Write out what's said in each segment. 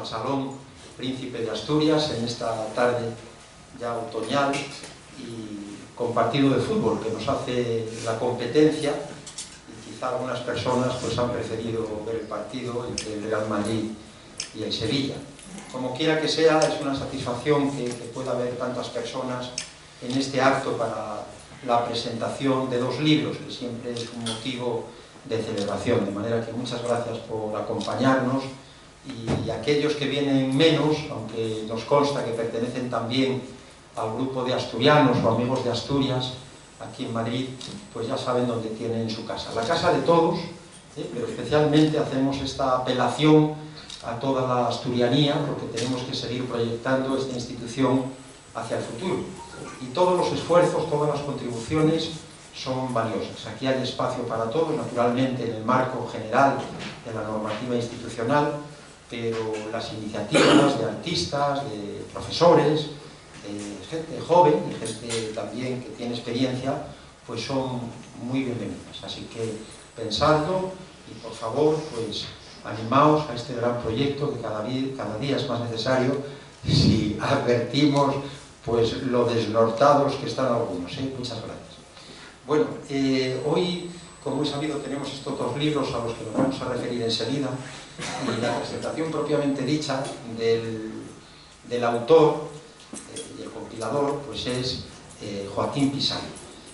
Salón Príncipe de Asturias en esta tarde ya otoñal y con partido de fútbol que nos hace la competencia, y quizá algunas personas pues han preferido ver el partido entre el Real Madrid y el Sevilla. Como quiera que sea, es una satisfacción que pueda haber tantas personas en este acto para la presentación de 2 libros, que siempre es un motivo de celebración, de manera que muchas gracias por acompañarnos, y aquellos que vienen menos, aunque nos consta que pertenecen también al grupo de asturianos o amigos de Asturias aquí en Madrid, pues ya saben dónde tienen su casa, la casa de todos, pero especialmente hacemos esta apelación a toda la asturianía, porque tenemos que seguir proyectando esta institución hacia el futuro, y todos los esfuerzos, todas las contribuciones son valiosas. Aquí hay espacio para todos, naturalmente en el marco general de la normativa institucional, pero las iniciativas de artistas, de profesores, de gente joven y gente también que tiene experiencia, pues son muy bienvenidas. Así que pensadlo y por favor, pues animaos a este gran proyecto que cada día es más necesario si advertimos pues lo desnortados que están algunos. Muchas gracias. Bueno, hoy, como he sabido, tenemos estos 2 libros a los que nos vamos a referir enseguida, y la presentación propiamente dicha del autor y el compilador pues es Joaquín Pisán.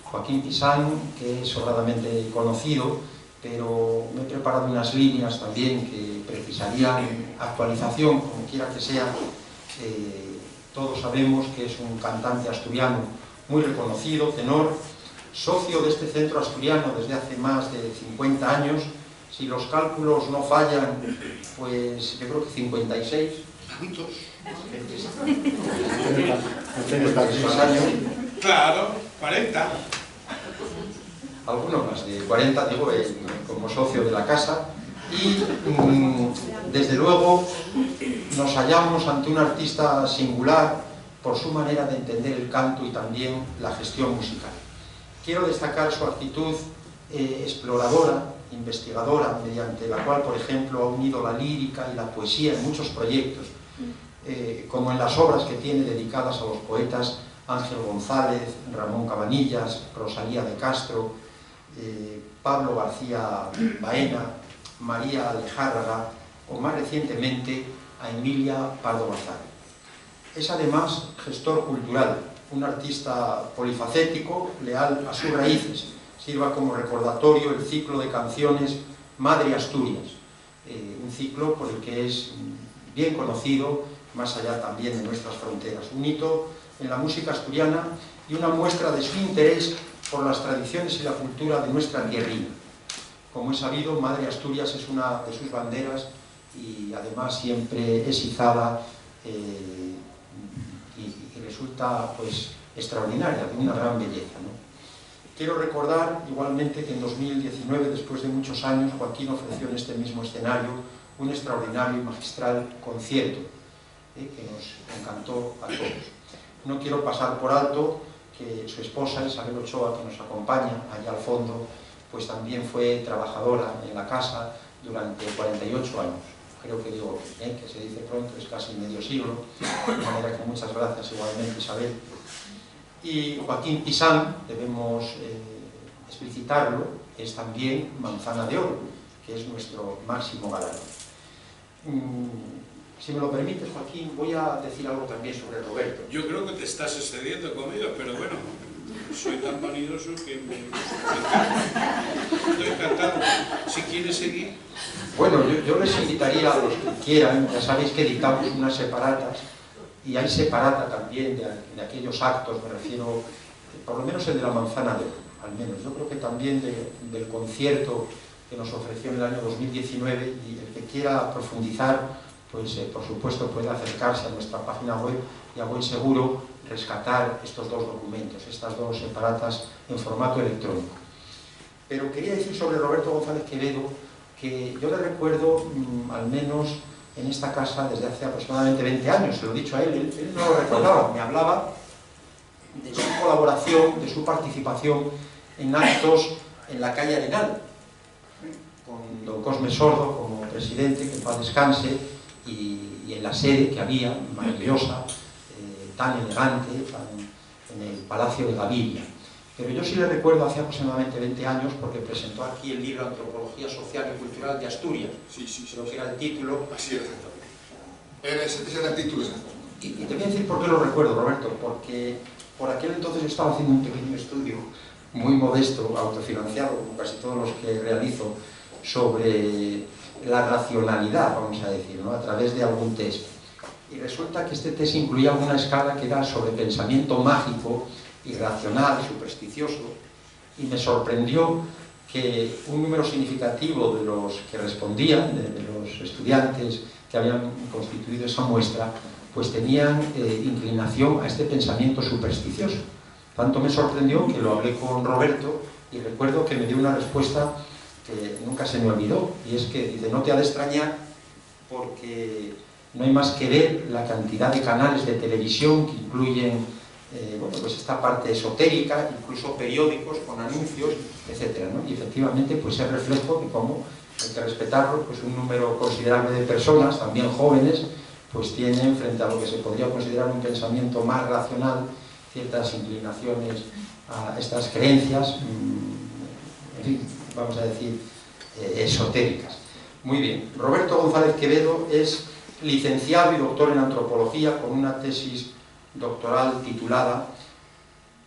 Joaquín Pisán, que es sobradamente conocido, pero me he preparado unas líneas también que precisarían actualización, como quiera que sea. Todos sabemos que es un cantante asturiano muy reconocido, tenor, socio de este centro asturiano desde hace más de 50 años, si los cálculos no fallan, pues yo creo que 56. ¿Cuántos? 56 años. Claro, 40. Algunos más de 40, digo, como socio de la casa, y desde luego nos hallamos ante un artista singular por su manera de entender el canto y también la gestión musical. Quiero destacar su actitud exploradora, investigadora, mediante la cual, por ejemplo, ha unido la lírica y la poesía en muchos proyectos, como en las obras que tiene dedicadas a los poetas Ángel González, Ramón Cabanillas, Rosalía de Castro, Pablo García Baena, María Alejárraga o más recientemente a Emilia Pardo Bazán. Es además gestor cultural, un artista polifacético, leal a sus raíces. Sirva como recordatorio el ciclo de canciones Madre Asturias, un ciclo por el que es bien conocido más allá también de nuestras fronteras. Un hito en la música asturiana y una muestra de su interés por las tradiciones y la cultura de nuestra tierrina. Como es sabido, Madre Asturias es una de sus banderas y además siempre es izada y resulta pues extraordinaria, de una gran belleza, ¿no? Quiero recordar igualmente que en 2019, después de muchos años, Joaquín ofreció en este mismo escenario un extraordinario y magistral concierto que nos encantó a todos. No quiero pasar por alto que su esposa, Isabel Ochoa, que nos acompaña allá al fondo, pues también fue trabajadora en la casa durante 48 años. Creo que digo, que se dice pronto, es casi medio siglo, de manera que muchas gracias igualmente, Isabel. Y Joaquín Pisán, debemos explicitarlo, es también Manzana de Oro, que es nuestro máximo galardón. Si me lo permites, Joaquín, voy a decir algo también sobre Roberto. Yo creo que te estás excediendo conmigo, pero bueno, soy tan vanidoso que me estoy encantado. Si quieres seguir... Bueno, yo les invitaría a los que quieran, ya sabéis que editamos unas separatas, y hay separata también de aquellos actos, me refiero, por lo menos el de la Manzana de Oro, al menos. Yo creo que también del concierto que nos ofreció en el año 2019, y el que quiera profundizar, pues por supuesto puede acercarse a nuestra página web y a buen seguro rescatar estos 2 documentos, estas 2 separatas en formato electrónico. Pero quería decir sobre Roberto González Quevedo que yo le recuerdo al menos en esta casa desde hace aproximadamente 20 años, se lo he dicho a él no lo recordaba, me hablaba de su colaboración, de su participación en actos en la calle Arenal, con don Cosme Sordo como presidente, que en paz descanse, y en la sede que había, maravillosa, tan elegante, en el Palacio de Gaviria. Pero yo sí le recuerdo hace aproximadamente 20 años, porque presentó aquí el libro Antropología Social y Cultural de Asturias, creo que era el título. Así era, ese era el título. Y te voy a decir por qué lo recuerdo, Roberto, porque por aquel entonces yo estaba haciendo un pequeño estudio, muy modesto, autofinanciado, como casi todos los que realizo, sobre la racionalidad, vamos a decir, ¿no?, a través de algún test. Y resulta que este test incluía una escala que era sobre pensamiento mágico, irracional, supersticioso, y me sorprendió que un número significativo de los que respondían, de los estudiantes que habían constituido esa muestra, pues tenían inclinación a este pensamiento supersticioso. Tanto me sorprendió que lo hablé con Roberto y recuerdo que me dio una respuesta que nunca se me olvidó, y es que dice: no te ha de extrañar porque no hay más que ver la cantidad de canales de televisión que incluyen bueno, pues esta parte esotérica, incluso periódicos con anuncios, etcétera, ¿no? Y efectivamente pues es reflejo de cómo hay que respetarlo, pues un número considerable de personas, también jóvenes, pues tienen, frente a lo que se podría considerar un pensamiento más racional, ciertas inclinaciones a estas creencias, en fin, vamos a decir, esotéricas. Muy bien, Roberto González Quevedo es licenciado y doctor en antropología con una tesis doctoral titulada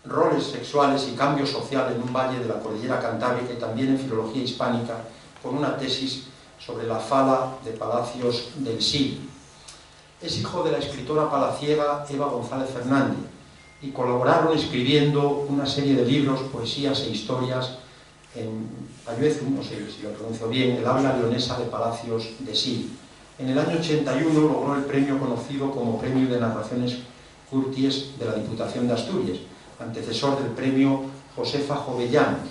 Roles sexuales y cambio social en un valle de la cordillera Cantábrica, y también en filología hispánica con una tesis sobre la fala de Palacios del Sil. Es hijo de la escritora palaciega Eva González Fernández y colaboraron escribiendo una serie de libros, poesías e historias en Ayuezu, no sé si lo pronuncio bien, el habla leonesa de Palacios de Sil. En el año 81 logró el premio conocido como Premio de Narraciones Curties de la Diputación de Asturias, antecesor del premio Josefa Jovellanos,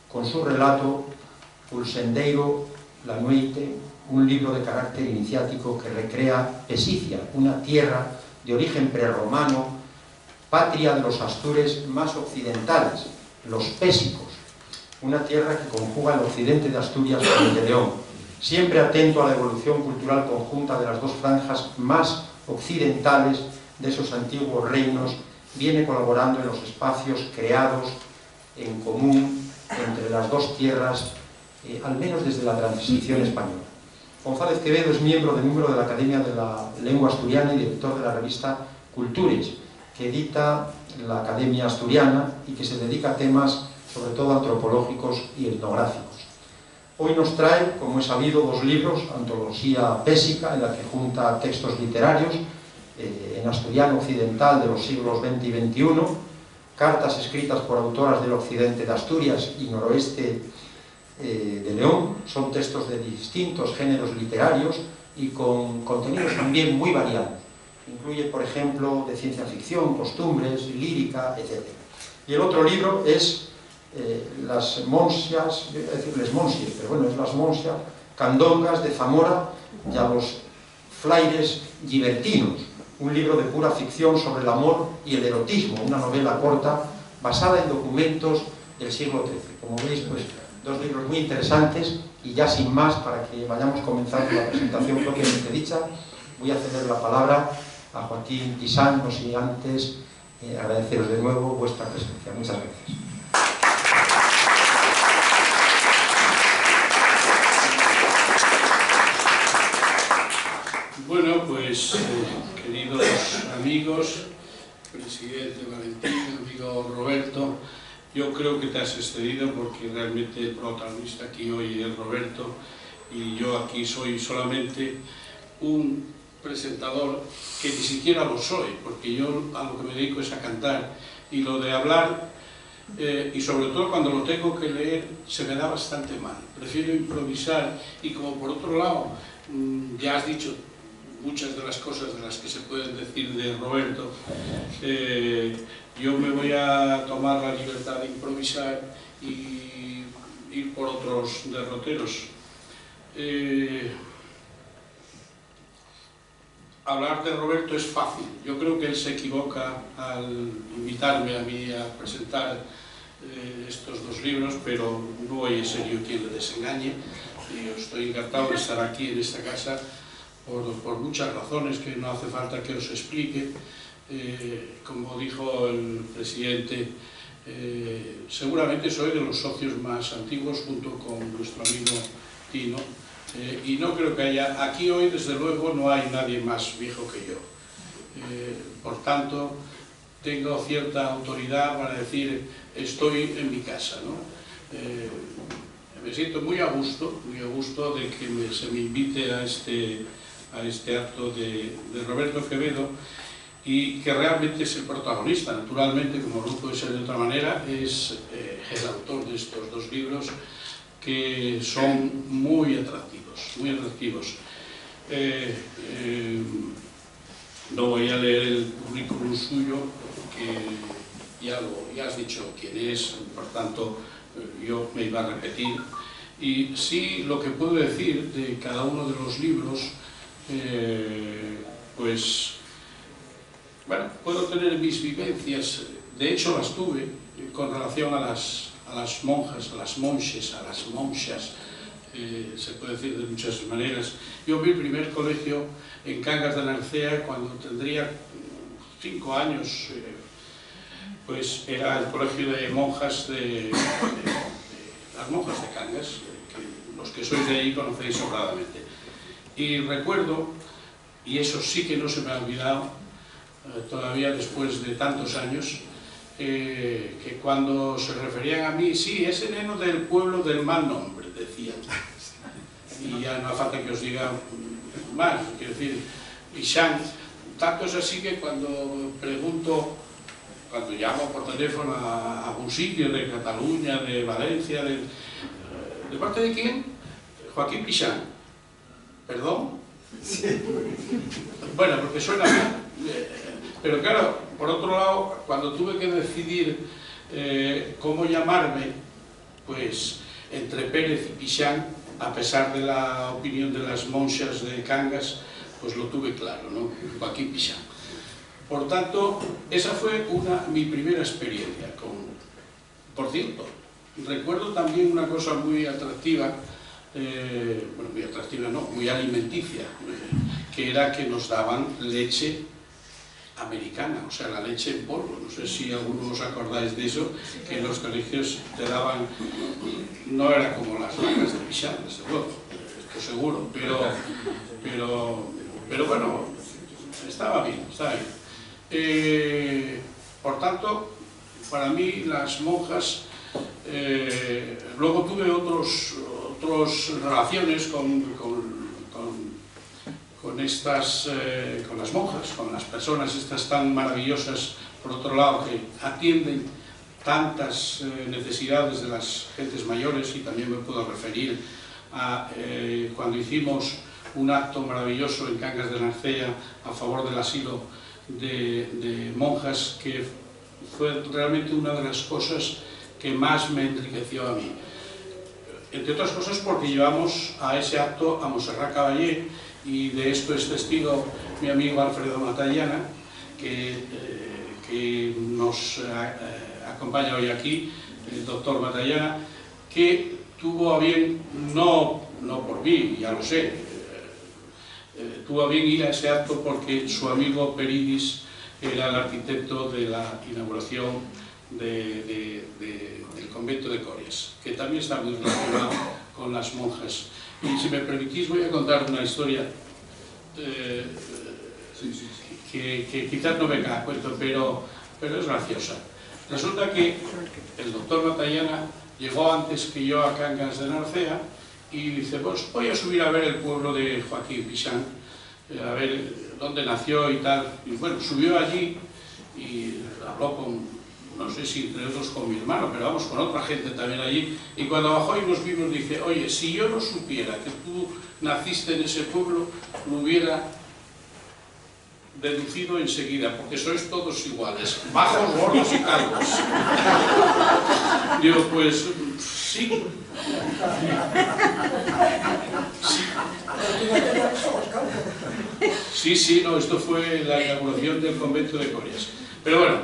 con su relato Pulsendeiro la Noite, un libro de carácter iniciático que recrea Pesicia, una tierra de origen prerromano, patria de los astures más occidentales, los pésicos, una tierra que conjuga el occidente de Asturias con el de León, siempre atento a la evolución cultural conjunta de las dos franjas más occidentales de esos antiguos reinos, viene colaborando en los espacios creados en común entre las dos tierras, al menos desde la transición española. González Quevedo es miembro del número de la Academia de la Lengua Asturiana y director de la revista Cultures, que edita la Academia Asturiana y que se dedica a temas sobre todo antropológicos y etnográficos. Hoy nos trae, como es sabido, dos libros: Antología Pésica, en la que junta textos literarios en asturiano occidental de los siglos XX y XXI, cartas escritas por autoras del occidente de Asturias y noroeste de León. Son textos de distintos géneros literarios y con contenidos también muy variados. Incluye, por ejemplo, de ciencia ficción, costumbres, lírica, etc. Y el otro libro es Las Monsias, es decir, Les Monsies, pero bueno, es Las Monsias Candongas de Zamora y a los Flaires Gibertinos, un libro de pura ficción sobre el amor y el erotismo, una novela corta basada en documentos del siglo XIII. Como veis, pues dos libros muy interesantes, y ya sin más, para que vayamos comenzando la presentación propiamente dicha, voy a ceder la palabra a Joaquín Tisán, no sin antes agradeceros de nuevo vuestra presencia. Muchas gracias. Bueno, pues queridos amigos, presidente Valentín, amigo Roberto, yo creo que te has excedido porque realmente el protagonista aquí hoy es Roberto y yo aquí soy solamente un presentador que ni siquiera lo soy, porque yo a lo que me dedico es a cantar, y lo de hablar, y sobre todo cuando lo tengo que leer, se me da bastante mal. Prefiero improvisar, y como por otro lado ya has dicho muchas de las cosas de las que se pueden decir de Roberto, yo me voy a tomar la libertad de improvisar y ir por otros derroteros. Hablar de Roberto es fácil. Yo creo que él se equivoca al invitarme a mí a presentar estos dos libros, pero no voy a ser yo quien le desengañe. Y yo estoy encantado de estar aquí en esta casa por muchas razones que no hace falta que os explique. Como dijo el presidente, seguramente soy de los socios más antiguos junto con nuestro amigo Tino, y no creo que haya, aquí hoy desde luego no hay nadie más viejo que yo. Por tanto, tengo cierta autoridad para decir estoy en mi casa, ¿no? Me siento muy a gusto de que se me invite a este acto de Roberto Quevedo, y que realmente es el protagonista, naturalmente, como no puede ser de otra manera, es el autor de estos dos libros que son muy atractivos, muy atractivos. No voy a leer el currículum suyo, que ya has dicho quién es, por tanto yo me iba a repetir, y sí lo que puedo decir de cada uno de los libros, pues bueno, puedo tener mis vivencias, de hecho las tuve con relación a las monjas, a las monches, a las monchas, se puede decir de muchas maneras. Yo vi el primer colegio en Cangas de Narcea cuando tendría 5 años, pues era el colegio de monjas las monjas de Cangas, que los que sois de ahí conocéis sobradamente. Y recuerdo, y eso sí que no se me ha olvidado, todavía después de tantos años, que cuando se referían a mí, sí, ese neno del pueblo del mal nombre, decían. Y ya no hace falta que os diga más, quiero decir, Pixán, tanto es así que cuando pregunto, cuando llamo por teléfono a algún sitio de Cataluña, de Valencia, ¿de parte de quién? Joaquín Pixán. ¿Perdón? Sí. Bueno, porque suena mal. Pero claro, por otro lado, cuando tuve que decidir cómo llamarme, pues entre Pérez y Pixán, a pesar de la opinión de las monjas de Cangas, pues lo tuve claro, ¿no? Joaquín Pixán. Por tanto, esa fue mi primera experiencia con... Por cierto, recuerdo también una cosa muy atractiva, bueno, muy atractiva no, muy alimenticia, que era que nos daban leche americana, o sea, la leche en polvo. No sé si algunos os acordáis de eso, que en los colegios te daban, no era como las vacas de Pixán, desde luego, esto seguro, pero bueno, estaba bien, estaba bien. Por tanto, para mí las monjas, luego tuve otras relaciones con las monjas, con las personas estas tan maravillosas, por otro lado, que atienden tantas necesidades de las gentes mayores, y también me puedo referir a cuando hicimos un acto maravilloso en Cangas de Narcea a favor del asilo de monjas, que fue realmente una de las cosas que más me enriqueció a mí. Entre otras cosas porque llevamos a ese acto a Montserrat Caballé, y de esto es testigo mi amigo Alfredo Matallana, que nos acompaña hoy aquí, el doctor Matallana, que tuvo a bien, no por mí, ya lo sé, tuvo a bien ir a ese acto porque su amigo Peridis era el arquitecto de la inauguración del convento de Corias, que también está muy relacionado con las monjas. Y si me permitís voy a contar una historia que quizás no venga a cuento, pero es graciosa. Resulta que el doctor Matallana llegó antes que yo a Cangas de Narcea y dice, pues voy a subir a ver el pueblo de Joaquín Pixán, a ver dónde nació y tal. Y bueno, subió allí y habló con, no sé si entre otros con mi hermano, pero vamos, con otra gente también allí, y cuando bajó y nos vimos dice, oye, si yo no supiera que tú naciste en ese pueblo, lo hubiera deducido enseguida, porque sois todos iguales, bajos, gordos y calvos. Digo, pues sí. Sí, no, esto fue la inauguración del convento de Corias. Pero bueno,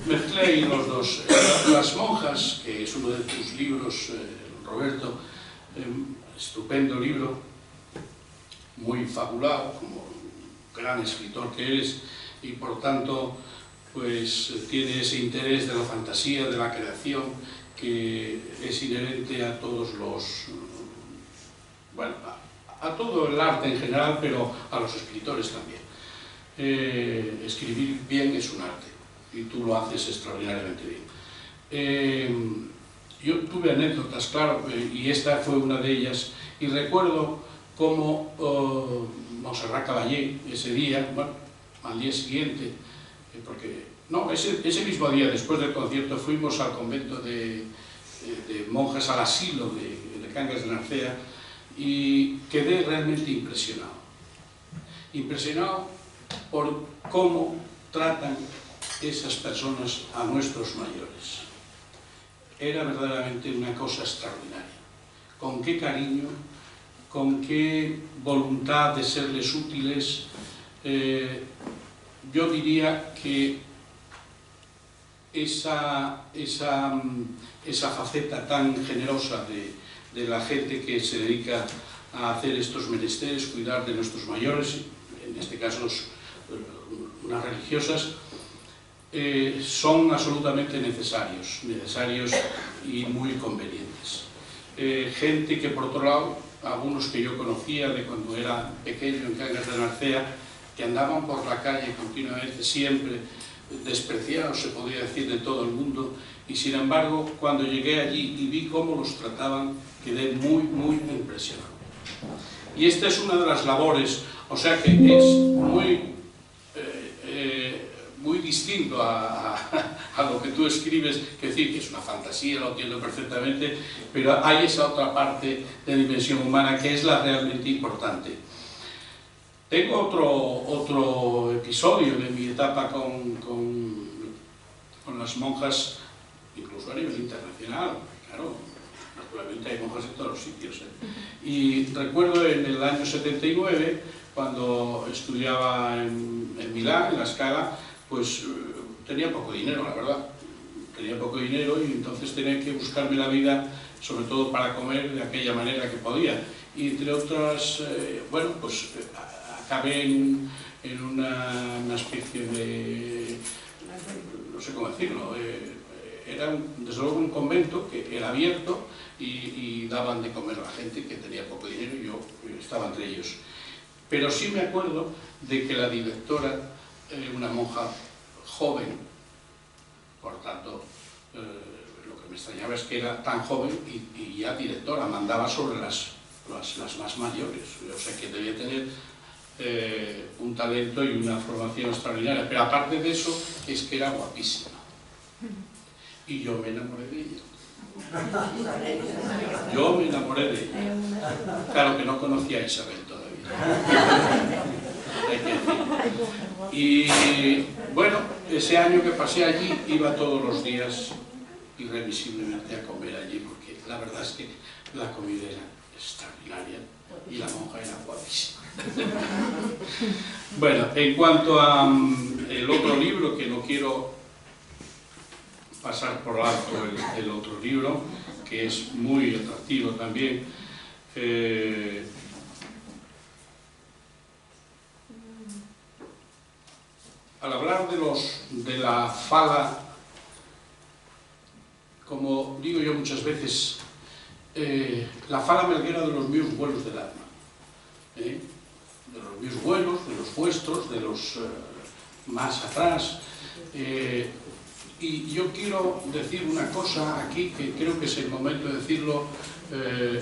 mezclé los dos. Las monjas, que es uno de tus libros, Roberto, estupendo libro, muy fabulado, como gran escritor que eres, y por tanto pues tiene ese interés de la fantasía, de la creación, que es inherente a todos los, bueno, a todo el arte en general, pero a los escritores también. Escribir bien es un arte, y tú lo haces extraordinariamente bien. Yo tuve anécdotas, claro, y esta fue una de ellas, y recuerdo cómo Montserrat Caballé, ese día, bueno, al día siguiente, porque, no, ese mismo día, después del concierto, fuimos al convento de monjas al asilo de Cangas de Narcea, y quedé realmente impresionado. Impresionado por cómo tratan esas personas a nuestros mayores. Era verdaderamente una cosa extraordinaria. Con qué cariño, con qué voluntad de serles útiles. Yo diría que esa faceta tan generosa de la gente que se dedica a hacer estos menesteres, cuidar de nuestros mayores, en este caso unas religiosas, son absolutamente necesarios y muy convenientes. Gente que, por otro lado, algunos que yo conocía de cuando era pequeño en Cangas de Narcea, que andaban por la calle continuamente, siempre despreciados, se podría decir, de todo el mundo, y sin embargo, cuando llegué allí y vi cómo los trataban, quedé muy, muy impresionado. Y esta es una de las labores, o sea que es muy distinto a lo que tú escribes, que decir que es una fantasía, lo entiendo perfectamente, pero hay esa otra parte de dimensión humana que es la realmente importante. Tengo otro episodio de mi etapa con las monjas, incluso a nivel internacional, claro, naturalmente hay monjas en todos los sitios. Y recuerdo en el año 79, cuando estudiaba en Milán, en La Scala, pues tenía poco dinero, la verdad. Tenía poco dinero y entonces tenía que buscarme la vida, sobre todo para comer de aquella manera que podía. Y entre otras, bueno, pues acabé en una especie de, no sé cómo decirlo, era desde luego un convento que era abierto y daban de comer a la gente que tenía poco dinero y yo estaba entre ellos. Pero sí me acuerdo de que la directora, una monja joven, por tanto, lo que me extrañaba es que era tan joven y ya directora, mandaba sobre las más mayores, o sea que debía tener un talento y una formación extraordinaria, pero aparte de eso es que era guapísima y yo me enamoré de ella. Yo me enamoré de ella. Claro que no conocía a Isabel todavía. Y bueno, ese año que pasé allí iba todos los días irremisiblemente a comer allí, porque la verdad es que la comida era extraordinaria y la monja era guapísima. Bueno, en cuanto a el otro libro, que no quiero pasar por alto el otro libro, que es muy atractivo también, al hablar de la fala, como digo yo muchas veces, la fala melguera de los míos vuelos del alma, de los míos vuelos, de los vuestros, de los más atrás. Y yo quiero decir una cosa aquí, que creo que es el momento de decirlo,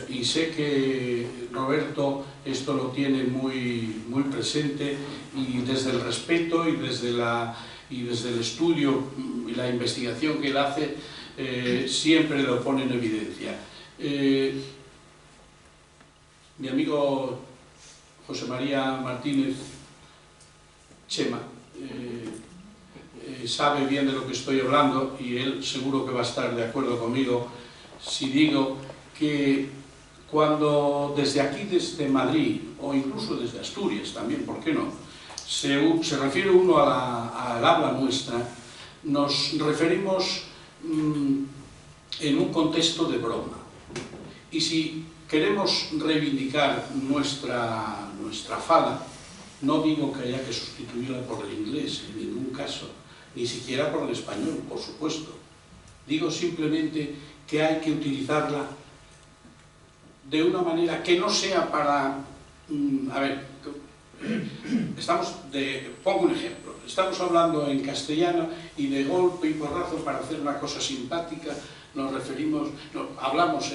y sé que Roberto esto lo tiene muy, muy presente, y desde el respeto y desde el estudio y la investigación que él hace, siempre lo pone en evidencia. Mi amigo José María Martínez, Chema, sabe bien de lo que estoy hablando, y él seguro que va a estar de acuerdo conmigo si digo que cuando desde aquí, desde Madrid, o incluso desde Asturias también, ¿por qué no?, se refiere uno al habla nuestra, nos referimos en un contexto de broma. Y si queremos reivindicar nuestra nuestra fala, no digo que haya que sustituirla por el inglés en ningún caso, ni siquiera por el español, por supuesto. Digo simplemente que hay que utilizarla de una manera que no sea para... a ver, pongo un ejemplo. Estamos hablando en castellano y de golpe y porrazo, para hacer una cosa simpática, hablamos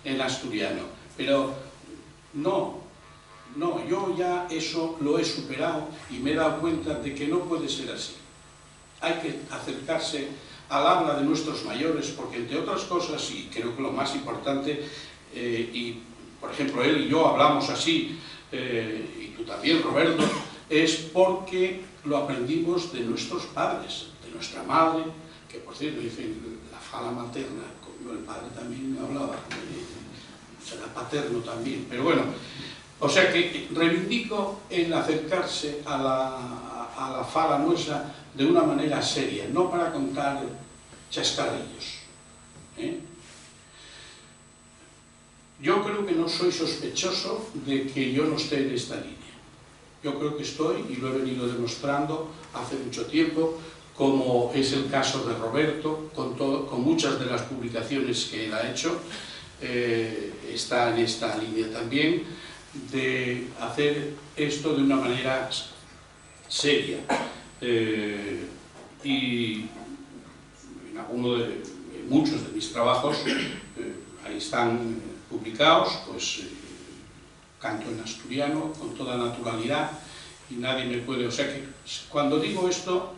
en asturiano. Pero no, yo ya eso lo he superado y me he dado cuenta de que no puede ser así. Hay que acercarse al habla de nuestros mayores, porque entre otras cosas, y creo que lo más importante, y por ejemplo él y yo hablamos así, y tú también, Roberto, es porque lo aprendimos de nuestros padres, de nuestra madre, que por cierto dicen la fala materna, como el padre también hablaba, será paterno también, pero bueno, o sea que reivindico el acercarse a la fala nuestra de una manera seria, no para contar chascarrillos. Yo creo que no soy sospechoso de que yo no esté en esta línea. Yo creo que estoy, y lo he venido demostrando hace mucho tiempo, como es el caso de Roberto, con muchas de las publicaciones que él ha hecho, está en esta línea también, de hacer esto de una manera seria. Y en muchos de mis trabajos, ahí están publicados, pues canto en asturiano con toda naturalidad y nadie me puede... O sea que cuando digo esto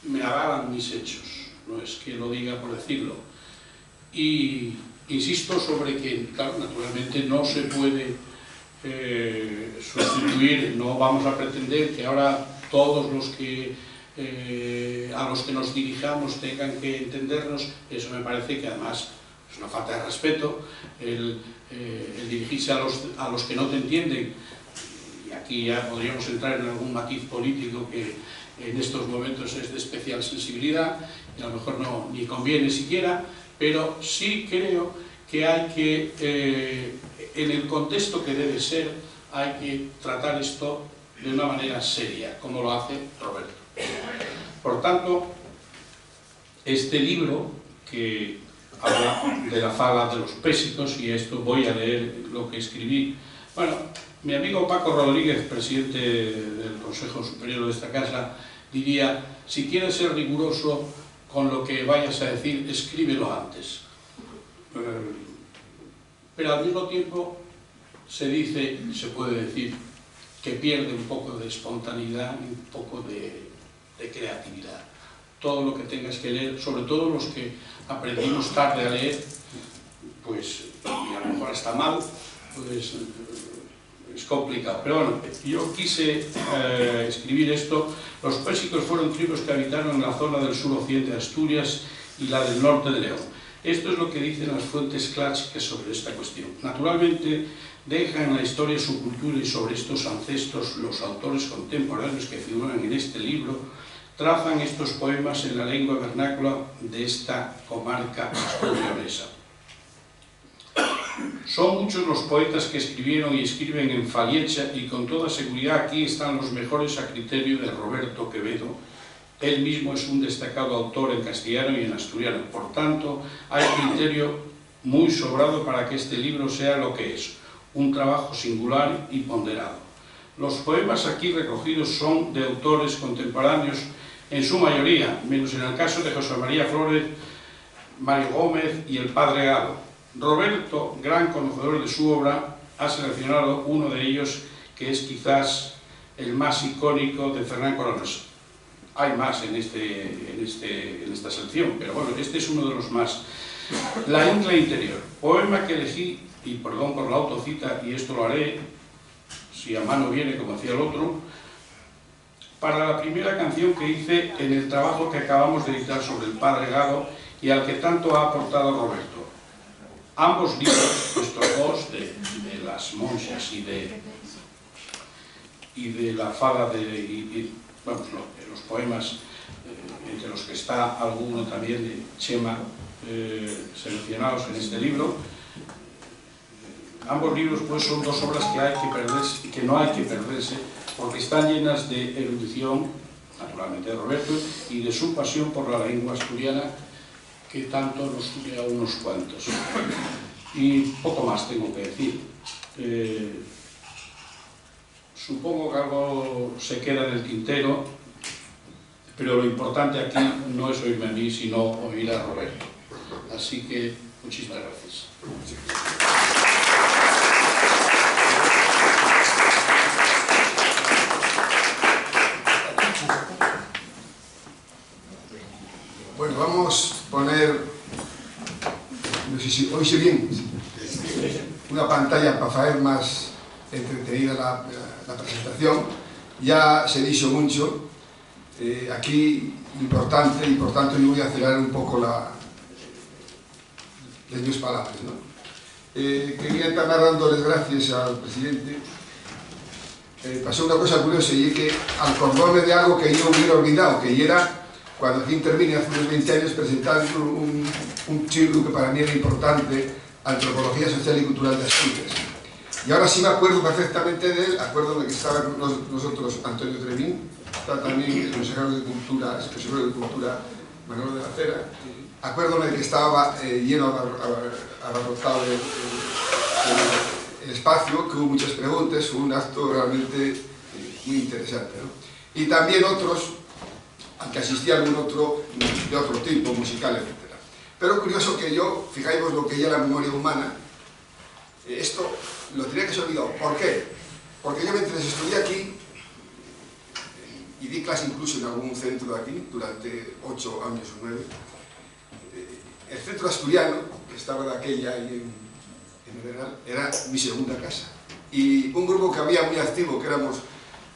me avalan mis hechos, no es que lo diga por decirlo. Y insisto sobre que, claro, naturalmente no se puede sustituir, no vamos a pretender que ahora todos los que a los que nos dirijamos tengan que entendernos. Eso me parece que además es una falta de respeto, el dirigirse a los que no te entienden, y aquí ya podríamos entrar en algún matiz político que en estos momentos es de especial sensibilidad, y a lo mejor no ni conviene siquiera, pero sí creo que hay que, en el contexto que debe ser, hay que tratar esto de una manera seria, como lo hace Roberto. Por tanto, este libro, que habla de la fala de los pésicos, y esto voy a leer lo que escribí. Bueno, mi amigo Paco Rodríguez, presidente del Consejo Superior de esta casa, diría: si quieres ser riguroso con lo que vayas a decir, escríbelo antes. Pero al mismo tiempo se puede decir que pierde un poco de espontaneidad y un poco de creatividad. Todo lo que tengas que leer, sobre todo los que aprendimos tarde a leer, pues, y a lo mejor está mal, pues es complicado. Pero bueno, yo quise escribir esto. Los pésicos fueron tribus que habitaron en la zona del suroccidente de Asturias y la del norte de León. Esto es lo que dicen las fuentes clásicas sobre esta cuestión. Naturalmente, dejan en la historia su cultura, y sobre estos ancestros los autores contemporáneos que figuran en este libro trazan estos poemas en la lengua vernácula de esta comarca asturianesa. Son muchos los poetas que escribieron y escriben en Faliecha, y con toda seguridad aquí están los mejores a criterio de Roberto Quevedo. Él mismo es un destacado autor en castellano y en asturiano. Por tanto, hay criterio muy sobrado para que este libro sea lo que es, un trabajo singular y ponderado. Los poemas aquí recogidos son de autores contemporáneos en su mayoría, menos en el caso de José María Flores, Mario Gómez y el padre Galo. Roberto, gran conocedor de su obra, ha seleccionado uno de ellos, que es quizás el más icónico, de Fernán Coronas. Hay más en esta selección, pero bueno, este es uno de los más. La Incla Interior, poema que elegí, y perdón por la autocita, y esto lo haré, si a mano viene, como decía el otro, para la primera canción que hice en el trabajo que acabamos de editar sobre el padre Galo, y al que tanto ha aportado Roberto. Ambos libros, estos dos, de las monjas y de la fala vamos, de los poemas, entre los que está alguno también de Chema, seleccionados en este libro, ambos libros pues son dos obras que hay que perderse, que no hay que perderse, porque están llenas de erudición, naturalmente de Roberto, y de su pasión por la lengua asturiana, que tanto nos une a unos cuantos. Y poco más tengo que decir. Supongo que algo se queda en el tintero, pero lo importante aquí no es oírme a mí, sino oír a Roberto. Así que, muchísimas gracias. Bueno, vamos a poner, no sé si oíse bien, una pantalla para hacer más entretenida la presentación. Ya se dicho mucho, aquí importante, y por tanto yo voy a acelerar un poco las mis palabras, ¿no? Quería empezar dándoles gracias al presidente. Pasó una cosa curiosa, y es que acordóme de algo que yo hubiera olvidado, que era cuando aquí intervine hace unos 20 años presentando un libro que para mí era importante, Antropología Social y Cultural de Asturias. Y ahora sí me acuerdo perfectamente de él, acuérdome que estaba con nosotros Antonio Trevín, está también el consejero de Cultura, el consejero de Cultura Manuel de la Cera, acuérdome de que estaba lleno, abarrotado el espacio, que hubo muchas preguntas, fue un acto realmente muy interesante, ¿no? Y también otros, al que asistía algún otro de otro tipo, musical, etc. Pero curioso que yo, fijáis lo que ya la memoria humana, esto lo tenía que ser olvidado. ¿Por qué? Porque yo mientras estudié aquí, y di clase incluso en algún centro de aquí, durante 8 años o 9, el centro asturiano, que estaba de aquella ahí en General, era mi segunda casa. Y un grupo que había muy activo, que éramos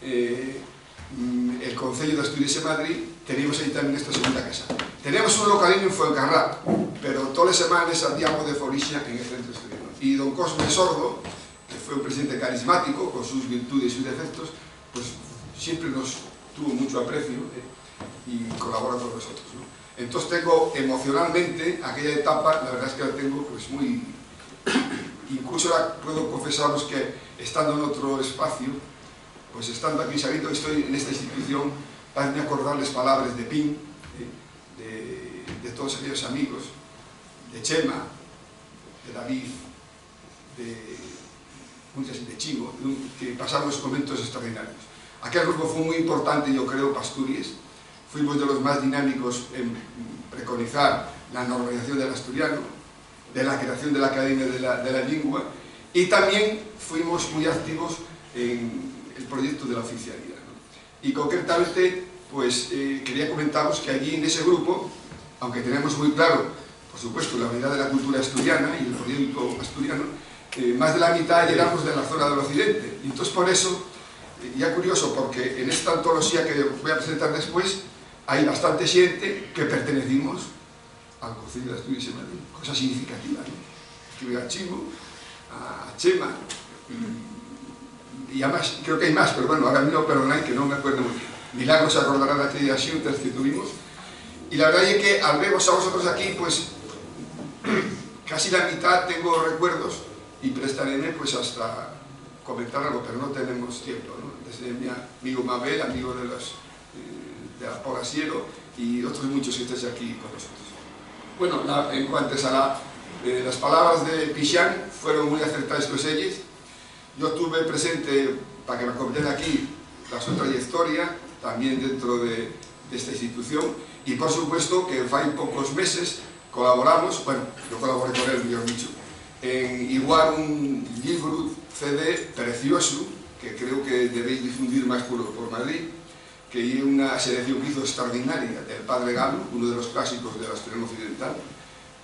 el Concello de Asturias y Madrid, teníamos ahí también esta segunda casa. Teníamos un localino en Fuencarral, pero todas las semanas hacíamos de folicia en el centro asturiano. Y don Cosme Sordo, que fue un presidente carismático, con sus virtudes y sus defectos, pues siempre nos tuvo mucho aprecio y colabora con nosotros, ¿no? Entonces tengo emocionalmente aquella etapa, la verdad es que la tengo pues muy... Incluso ahora puedo confesaros que estando en otro espacio, pues estando aquí sabiendo que estoy en esta institución, para acordarles palabras de Pin, de todos aquellos amigos, de Chema, de David, de Chivo, que pasamos momentos extraordinarios. Aquel grupo fue muy importante, yo creo, para Asturias. Fuimos de los más dinámicos en preconizar la normalización del asturiano, de la creación de la Academia de la Lengua, y también fuimos muy activos en el proyecto de la oficialidad, ¿no? Y concretamente, pues quería comentaros que allí en ese grupo, aunque tenemos muy claro, por supuesto, la unidad de la cultura asturiana y el proyecto asturiano, más de la mitad llegamos de la zona del occidente. Y entonces por eso, ya curioso, porque en esta antología que voy a presentar después, hay bastante gente que pertenecimos al Concello de Asturias y Madrid, cosa significativa, ¿no? Que a Chivo, a Chema, y además, creo que hay más, pero bueno, ahora mismo perdonáis que no me acuerdo muy bien. Milagros se acordarán de aquellas shooter que tuvimos. Y la verdad es que al veros a vosotros aquí, pues casi la mitad tengo recuerdos y prestaréme pues hasta comentar algo, pero no tenemos tiempo, ¿no? Desde mi amigo Mabel, amigo de la Polasiero y otros muchos que estáis aquí con nosotros. Bueno, en cuanto a las palabras de Pichán, fueron muy acertadas con ellas. Yo estuve presente, para que me comenten aquí, su trayectoria, también dentro de esta institución, y por supuesto que hace pocos meses colaboramos, bueno, yo colaboré con él, mejor dicho, en igual un libro CD precioso, que creo que debéis difundir más por Madrid, que es una selección que hizo extraordinaria del Padre Galo, uno de los clásicos de la asturiana occidental,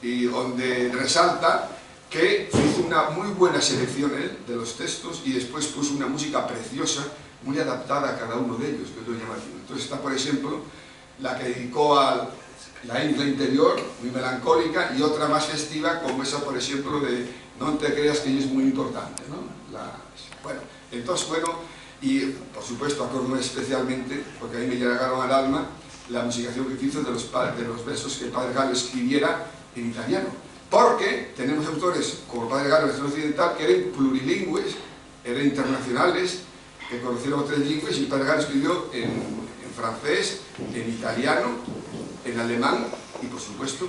y donde resalta que hizo una muy buena selección de los textos y después puso una música preciosa, muy adaptada a cada uno de ellos, que es lo llamativo. Entonces está, por ejemplo, la que dedicó a la isla interior, muy melancólica, y otra más festiva, como esa, por ejemplo, de No te creas que ella es muy importante, ¿no? Bueno, entonces, bueno, y por supuesto acuerdo especialmente, porque a mí me llegaron al alma, la musicación que hizo de los versos que el Padre Galo escribiera en italiano. porque tenemos autores como el padre Galo, el occidental, que eran plurilingües, eran internacionales, que conocieron otras lenguas, y el padre Galo escribió en francés, en italiano, en alemán y, por supuesto,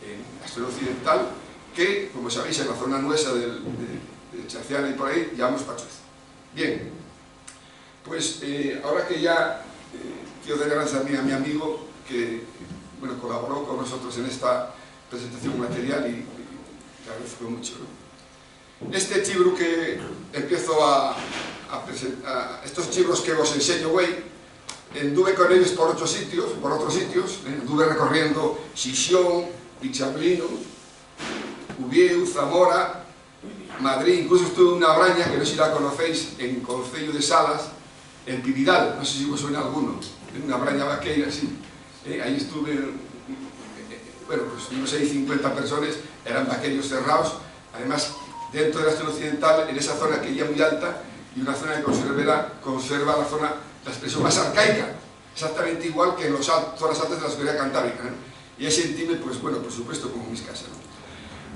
en la historia occidental, que, como sabéis, en la zona nuestra de Chaciana y por ahí, llamamos Pachuez. Bien, pues ahora que ya quiero dar gracias a mi amigo que bueno, colaboró con nosotros en esta presentación material y le agradezco mucho, ¿no? Este libro que empiezo a presentar, estos libros que os enseño hoy, anduve con ellos por otros sitios, anduve recorriendo Xixón, Pichamlino, Ubieu, Zamora, Madrid, incluso estuve en una braña, que no sé si la conocéis, en Concello de Salas, en Pividal, no sé si os suena alguno, en una braña vaqueira, así. Ahí estuve, bueno, pues no sé, 50 personas, eran vaqueros cerrados, además dentro de la zona occidental, en esa zona que ya es muy alta, y una zona que conserva la zona, la expresión más arcaica, exactamente igual que en las zonas altas de la seguridad cantábrica, ¿no? Y ahí sentíme, pues bueno, por supuesto, como en mis casas, ¿no?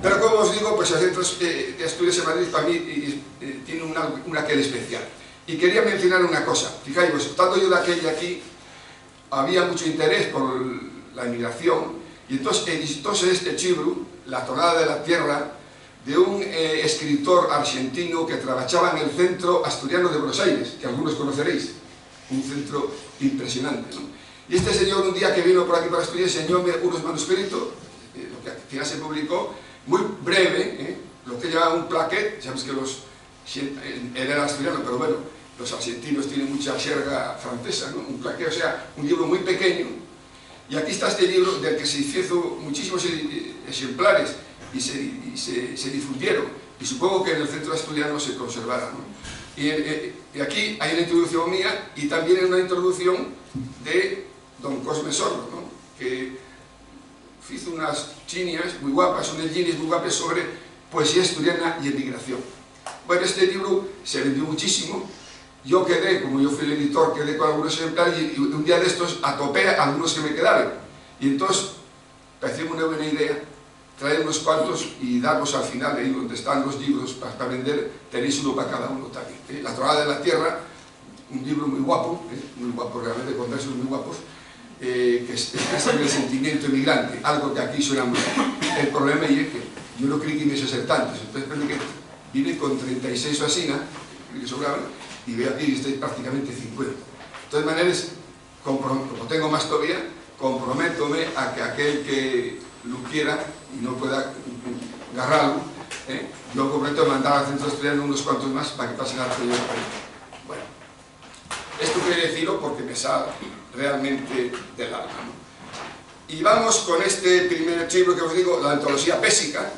Pero como os digo, pues los centros de Asturias en Madrid para mí tienen una aquel especial. Y quería mencionar una cosa, fijáis, pues, estando yo de aquella aquí, había mucho interés por la inmigración, y entonces editóse este libro, La tonada de la tierra, de un escritor argentino que trabajaba en el Centro Asturiano de Buenos Aires, que algunos conoceréis, un centro impresionante, ¿no? Y este señor, un día que vino por aquí para Asturias, enseñóme unos manuscritos, lo que al final se publicó, muy breve, lo que llama un plaquet. Sabes que él era asturiano, pero bueno, los argentinos tienen mucha jerga francesa, ¿no? Un plaquet, o sea, un libro muy pequeño. Y aquí está este libro, del que se hicieron muchísimos ejemplares y se difundieron, y supongo que en el centro asturiano se conservarán, ¿no? Y aquí hay una introducción mía, y también hay una introducción de don Cosme Sordo, ¿no? Que hizo unas chinias muy guapas, unas líneas muy guapas sobre poesía asturiana y emigración. Bueno, este libro se vendió muchísimo. Yo quedé, como yo fui el editor, quedé con algunos ejemplares, y un día de estos atopé a algunos que me quedaron. Y entonces, pareció una buena idea traer unos cuantos y darlos al final, ahí donde están los libros para vender, tenéis uno para cada uno también. La tonada de la tierra, un libro muy guapo realmente, con versos muy guapos, que expresa el sentimiento emigrante, algo que aquí suena muy bien. El problema es que yo no creí que iba a ser tantos, entonces pensé que vine con 36 o así, que sobraban, y veo aquí que estoy prácticamente 50. De todas maneras, como tengo más todavía, comprométome a que aquel que lo quiera y no pueda agarrarlo, yo comprometo a mandar al centro asturiano unos cuantos más para que pasen al taller. Bueno, esto quiere decirlo porque me sale realmente del alma, ¿no? Y vamos con este primer libro que os digo, la antología pésica,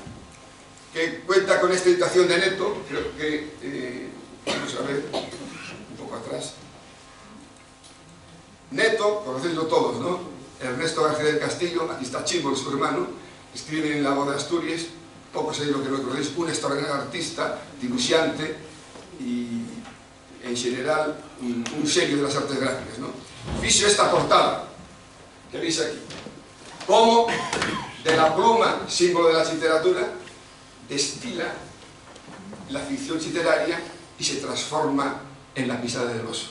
que cuenta con esta editación de Neto. Creo que, vamos a ver, un poco atrás. Neto, conocéislo todos, ¿no? Ernesto García del Castillo, aquí está Chimol, su hermano, escribe en La Voz de Asturias, poco sé lo que no conocéis, un extraordinario artista, dibujante y, en general, un serio de las artes gráficas, ¿no? Fizo esta portada, que veis aquí, como de la pluma, símbolo de la literatura, destila la ficción literaria y se transforma en la pisada del oso.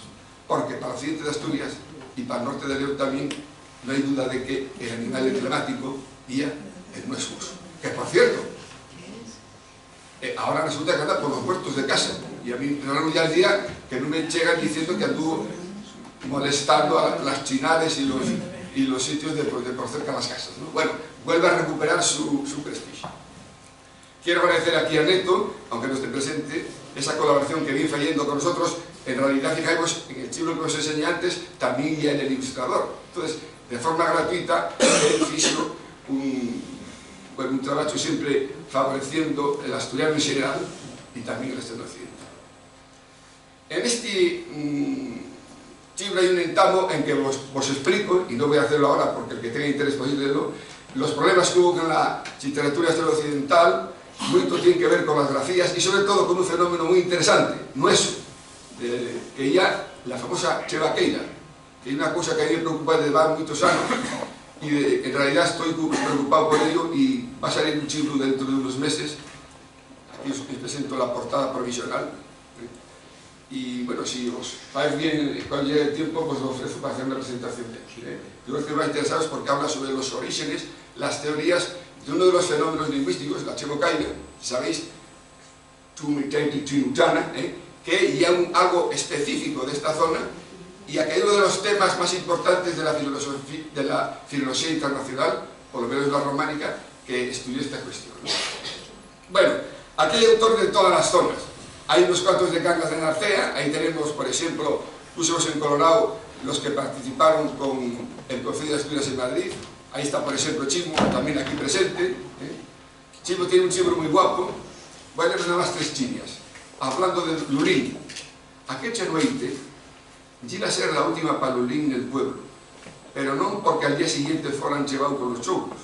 Porque para el occidente de Asturias y para el norte de León también, no hay duda de que el animal emblemático guía el nuestro oso. Que por cierto, ahora resulta que anda por los huertos de casa, y a mí ya el día que no me llegan diciendo que anduvo molestando a las chinales y los sitios de por cerca de las casas, ¿no? Bueno, vuelve a recuperar su prestigio. Quiero agradecer aquí a Neto, aunque no esté presente, esa colaboración que viene fallando con nosotros. En realidad, fijaos, en el libro que os enseñé antes, también ya en el ilustrador. Entonces, de forma gratuita, él hizo un trabajo siempre favoreciendo el asturiano en general y también el extremo occidental. En este libro hay un entamo en que os explico, y no voy a hacerlo ahora porque el que tenga interés puede leerlo, los problemas que hubo con la literatura occidental. Mucho tiene que ver con las grafías y sobre todo con un fenómeno muy interesante, nuestro, que ya la famosa chevaqueira, que es una cosa que a mí me preocupa desde hace muchos años, y en realidad estoy preocupado por ello, y va a salir un libro dentro de unos meses. Aquí os presento la portada provisional. Y bueno, si os parece bien, cuando llegue el tiempo, pues lo ofrezco para hacer una presentación de aquí. Yo creo que os va a interesaros porque habla sobre los orígenes, las teorías de uno de los fenómenos lingüísticos, la chemocaina, ¿sabéis? Tunutana, que ya algo específico de esta zona, y aquí hay uno de los temas más importantes de la filología internacional, por lo menos la románica, que estudia esta cuestión, ¿no? Bueno, aquí hay autores de todas las zonas. Hay unos cuantos de Cangas de Narcea, ahí tenemos, por ejemplo, pusimos en Colorado los que participaron con el Concilio de Asturias en Madrid. Ahí está, por ejemplo, Chismo, también aquí presente. Chismo tiene un libro muy guapo. Voy a leer nada más 3 chiñas. Hablando de Lulín. Aquecha noite, llega a ser la última para Lulín del pueblo, pero non porque al día siguiente foran llevado con los choucos.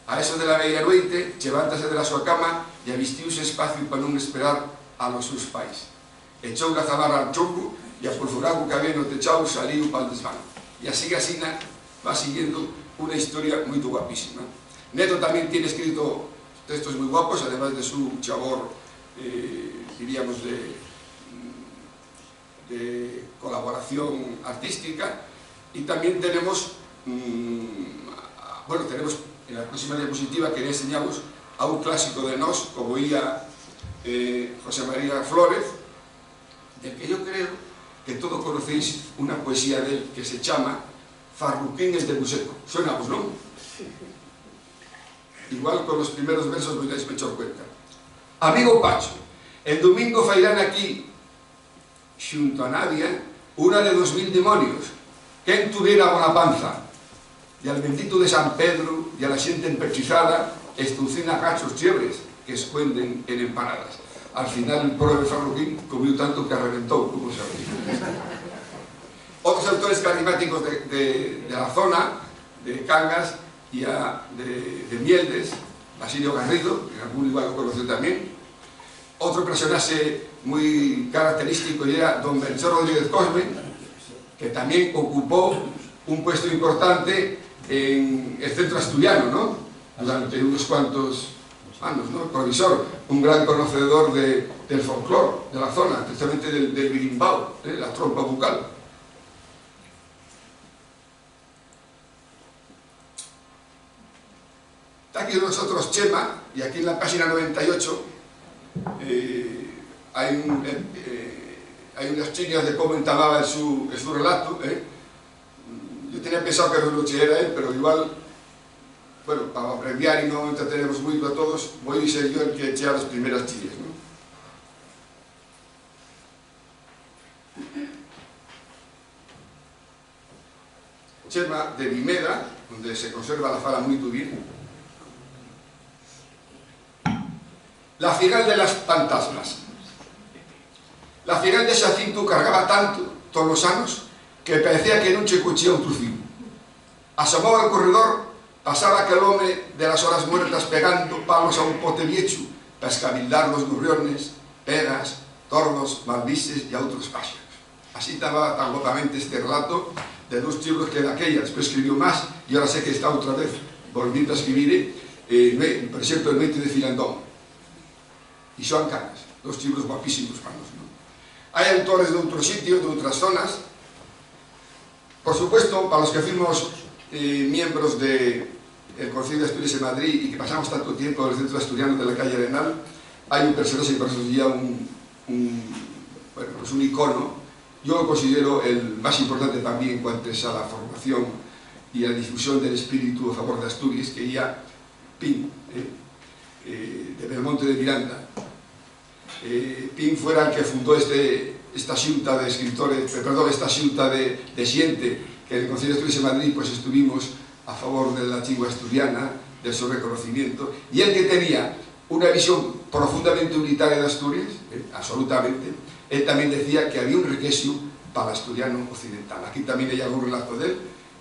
A eso de la medianoite, levántase de la súa cama e avistiuse espacio para non esperar a los seus pais. Echou la zabarra al chouco e a pulfurago que había no techao saliu para el desván. E así va siguiendo una historia muy guapísima. Neto también tiene escrito textos muy guapos, además de su chabor, diríamos, de colaboración artística. Y también tenemos, bueno, tenemos en la próxima diapositiva quería enseñaros a un clásico de nos, como ia José María Flórez, del que yo creo que todos conocéis una poesía de él que se llama Farruquines de Buseco. Suena, pues, ¿no? Igual con los primeros versos me dais echar cuenta. Amigo Pacho, el domingo fairán aquí, xunto a Navia, una de 2000 demonios. Quen tuviera buena panza? Y al bendito de San Pedro y a la xente empechizada estucina cachos chiebres que escuenden en empanadas. Al final el pobre Farruquín comió tanto que reventó, como sabéis. Otros autores carismáticos de la zona, de Cangas y de Mieldes, Basilio Garrido, que algún igual lo conoció también. Otro personaje muy característico era don Melchor Rodríguez Cosme, que también ocupó un puesto importante en el centro asturiano, ¿no? Durante unos cuantos años, ¿no? Provisor, un gran conocedor del folclore de la zona, especialmente del birimbao, la trompa bucal. Está aquí nosotros Chema, y aquí en la página 98 hay unas chiñas de cómo entababa su relato. Yo tenía pensado que no era él, pero igual, bueno, para abreviar y no entretenemos mucho a todos, voy a ser yo el que eché a las primeras chiñas, ¿no? Chema de Vimeda, donde se conserva la fala muy bien. La figal de las fantasmas. La figal de Xacinto cargaba tanto todos los anos que parecía que non che cuchía un trucín. Asomaba al corredor, pasaba aquel home de las horas muertas pegando palos a un pote viecho para escabildar los gorriones, pegas, tordos, malvises y a outros páxaros. Así estaba tan locamente este relato de 2 libros que daquella, despois escribió máis e ahora sé que está outra vez volviendo a escribir, por exemplo, El Noite de Filandón e Xoan Canas, 2 libros guapísimos para nos, ¿no? Hai autores de outros sitios, de outras zonas. Por supuesto, para los que fuimos miembros del Concilio de Asturias en Madrid y que pasamos tanto tiempo en el centro asturiano de la calle Arenal, hay un personaje que para nosotros ya un icono. Yo lo considero el más importante también en cuanto a la formación y a la difusión del espíritu a favor de Asturias, que ya Pin, de Belmonte de Miranda. Pin fuera el que fundó esta xunta de escritores, perdón, esta xunta de xente que en el Concilio de Asturias en Madrid pues estuvimos a favor de la lingua asturiana, de su reconocimiento, y el que tenía una visión profundamente unitaria de Asturias, absolutamente. Él también decía que había un requesio para el asturiano occidental. Aquí también hay algún relato de él,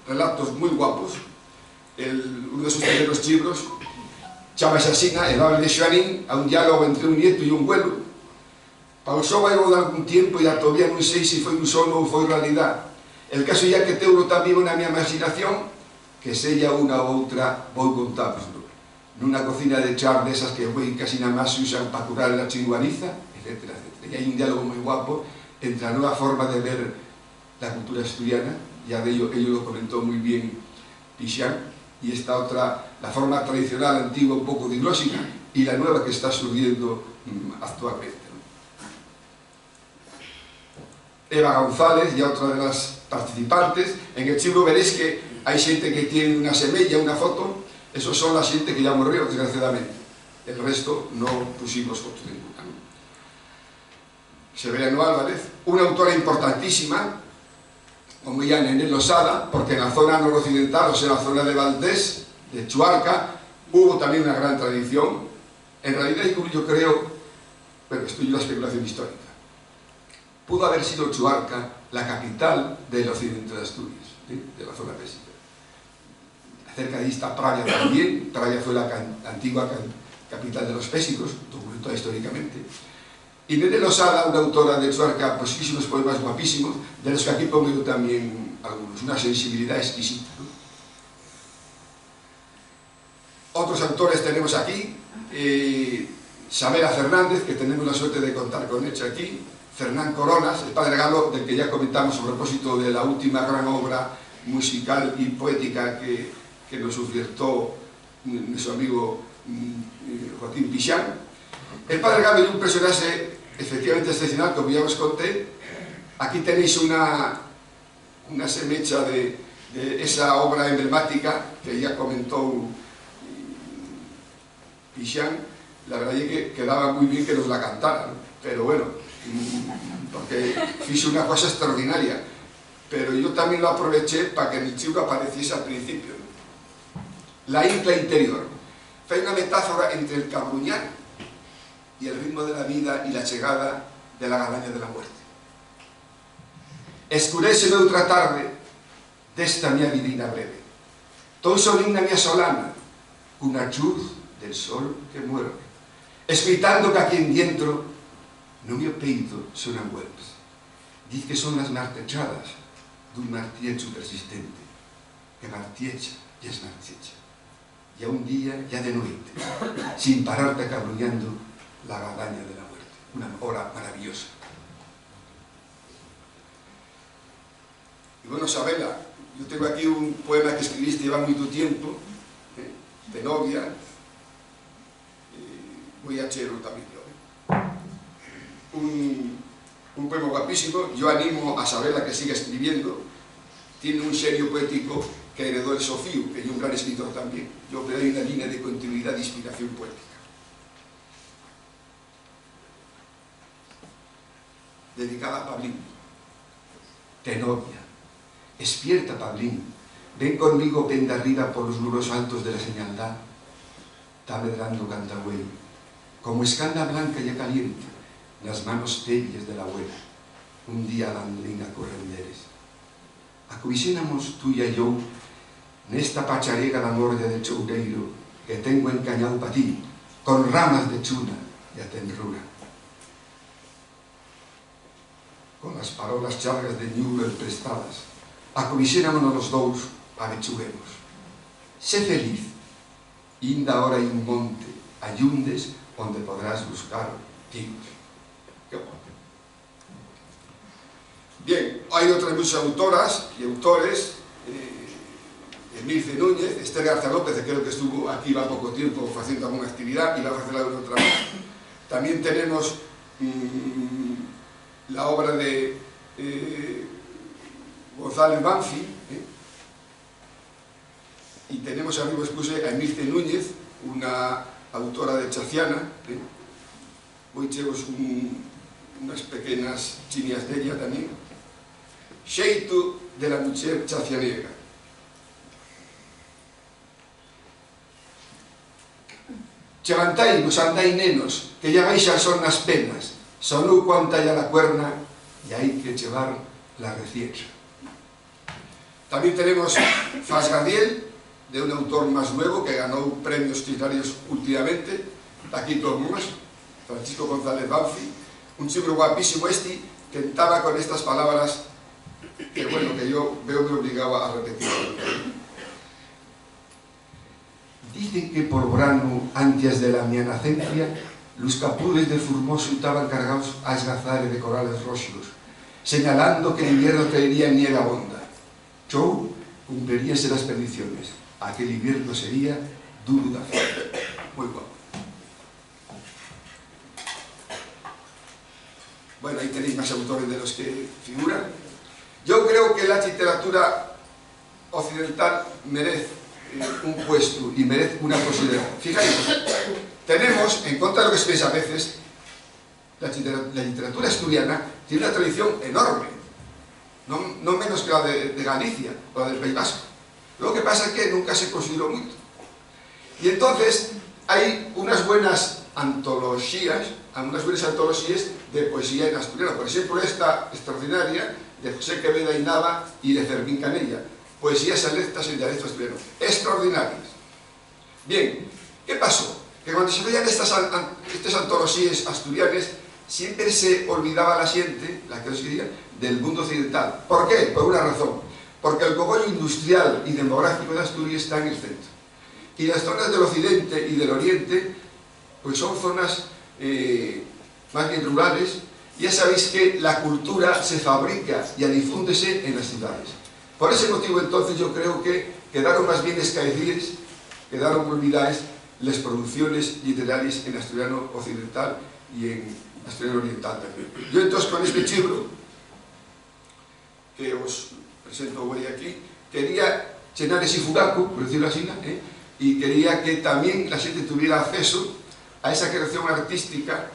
relatos muy guapos. Uno de sus primeros libros chama asesina, el Ave de Xoanín, a un diálogo entre un nieto y un vuelo. Pausou hai de algún tiempo e todavía non sei se foi un sono ou foi realidad. El caso ya que teuro tan vivo na miña imaginación que sella unha ou outra vou contároslo. nunha cocina de char desas que casi nada máis se usan para curar la chinguaniza, etcétera, etcétera. E hai un diálogo moi guapo entre a nueva forma de ver la cultura asturiana, ya de ello lo comentó muy bien Pixán, y esta otra, la forma tradicional, antigua, un poco diglósica, y la nueva que está surgiendo actualmente. Eva González, ya otra de las participantes. En el libro veréis que hay gente que tiene una semilla, una foto. Esos son la gente que ya murió, desgraciadamente. El resto no pusimos fotos de ninguna. Severiano Álvarez, una autora importantísima, como ya Nené Losada, porque en la zona noroccidental, o sea, en la zona de Valdés, de Chuarca, hubo también una gran tradición. En realidad yo creo, bueno, esto es una especulación histórica, pudo haber sido Chuarca la capital del occidente de Asturias, ¿sí? De la zona pésica. Cerca de ahí está Pravia también. Pravia fue la antigua capital de los pésicos, documentada históricamente. Y Nené Losada, una autora de Chuarca, pues hizo unos poemas guapísimos, de los que aquí pongo yo también algunos, una sensibilidad exquisita, ¿no? Otros autores tenemos aquí, Xabela Fernández, que tenemos la suerte de contar con ella aquí, Fernán Coronas, el padre Galo, del que ya comentamos a propósito de la última gran obra musical y poética que nos ofertó nuestro amigo Joaquín Pixán. El padre Galo es un personaje efectivamente excepcional, como ya os conté. Aquí tenéis una semecha de esa obra emblemática que ya comentó Pixán. La verdad es que quedaba muy bien que nos la cantaran, pero bueno, porque hizo una cosa extraordinaria. Pero yo también lo aproveché para que en el libro apareciese al principio, ¿no? La isla interior. Fue una metáfora entre el cabruñar y el ritmo de la vida y la llegada de la galaña de la muerte. Escurece outra tarde desta miña vidina breve. Ton soligna miña solana, cunha luz del sol que muere, escritando que aquí en dentro no meu peito sonan huelgas. Diz que son as martechadas dun martiecho persistente, que martiecha e esmartiecha. Y a un día, ya de noite, sin pararte cabruñando la galaña de la muerte. Una hora maravillosa. Y bueno, Xabela, yo tengo aquí un poema que escribiste lleva mucho tiempo, de novia, voy a echarlo también yo. Un poema guapísimo. Yo animo a Xabela que siga escribiendo. Tiene un genio poético que heredó el Sofío, que es un gran escritor también. Yo le doy una línea de continuidad de inspiración poética. Dedicada a Pablín. Te novia. Despierta, Pablín. Ven conmigo pende arriba por los muros altos de la señaldad. Está medrando Cantagüey. Como escanda blanca y caliente, las manos telles de la abuela. Un día dandrina correnderes. Acuixéramos tú e yo nesta pacharega da mordia de choureiro que tengo encañado pa ti, con ramas de chuna e a tenrura. Con as parolas chargas de ñulo emprestadas, acuixéramonos los dous, abechuguemos. Sé feliz, inda ahora hai un monte, ayundes, onde podrás buscar tigos. Qué guapo. Bien, hay otras muchas autoras y autores, Emilce Núñez, Esther Garza López, que creo que estuvo aquí va poco tiempo haciendo alguna actividad y va a hacer otra vez. También tenemos la obra de González Banfi, y tenemos arriba expuse a Emilce Núñez, una autora de Chaciana. Voy a echaros unas pequeñas chiñas de ella también. Xeito de la mujer chacianega. Chevantai, vos andai nenos, que ya baixas son nas penas, sonou cuanta ya la cuerna, y hai que llevar la reciecha. También tenemos Fas Gabriel, de un autor más nuevo que ganó premios literarios últimamente, aquí todos más, Francisco González Banfi, un libro guapísimo este, que estaba con estas palabras que bueno, que yo veo me obligaba a repetir. Dice Dicen que por brano, antes de la mi nacencia, los capules de Formoso estaban cargados a esgazar de corales roxos, señalando que el invierno traería nieve abonda. Chou cumpliríase las predicciones. Aquel invierno sería duro de hacer. Muy guapo. Bueno, ahí tenéis más autores de los que figuran. Yo creo que la literatura occidental merece un puesto y merece una consideración. Fijaos, tenemos, en contra de lo que se piensa a veces, la literatura asturiana tiene una tradición enorme, no menos que la de Galicia o la del País Vasco. Lo que pasa es que nunca se consideró mucho. Y entonces hay unas buenas antologías de poesía en asturiano. Por ejemplo, esta extraordinaria de José Quevedo y Nava y de Fermín Canella, poesías selectas en dialecto asturiano, extraordinarias. Bien, ¿qué pasó? Que cuando se veían estas antologías asturianas, siempre se olvidaba la gente, la que os diría, del mundo occidental. ¿Por qué? Por una razón. Porque el cogollo industrial y demográfico de Asturias está en el centro. Y las zonas del occidente y del oriente, pues son zonas más bien rurales. Ya sabéis que la cultura se fabrica y difúndese en las ciudades. Por ese motivo, entonces, yo creo que quedaron más bien escaecidas, quedaron olvidadas las producciones literarias en asturiano occidental y en asturiano oriental también. Yo entonces con este libro que os presento hoy aquí, quería llenar ese furaco, por decirlo así, y quería que también la gente tuviera acceso a esa creación artística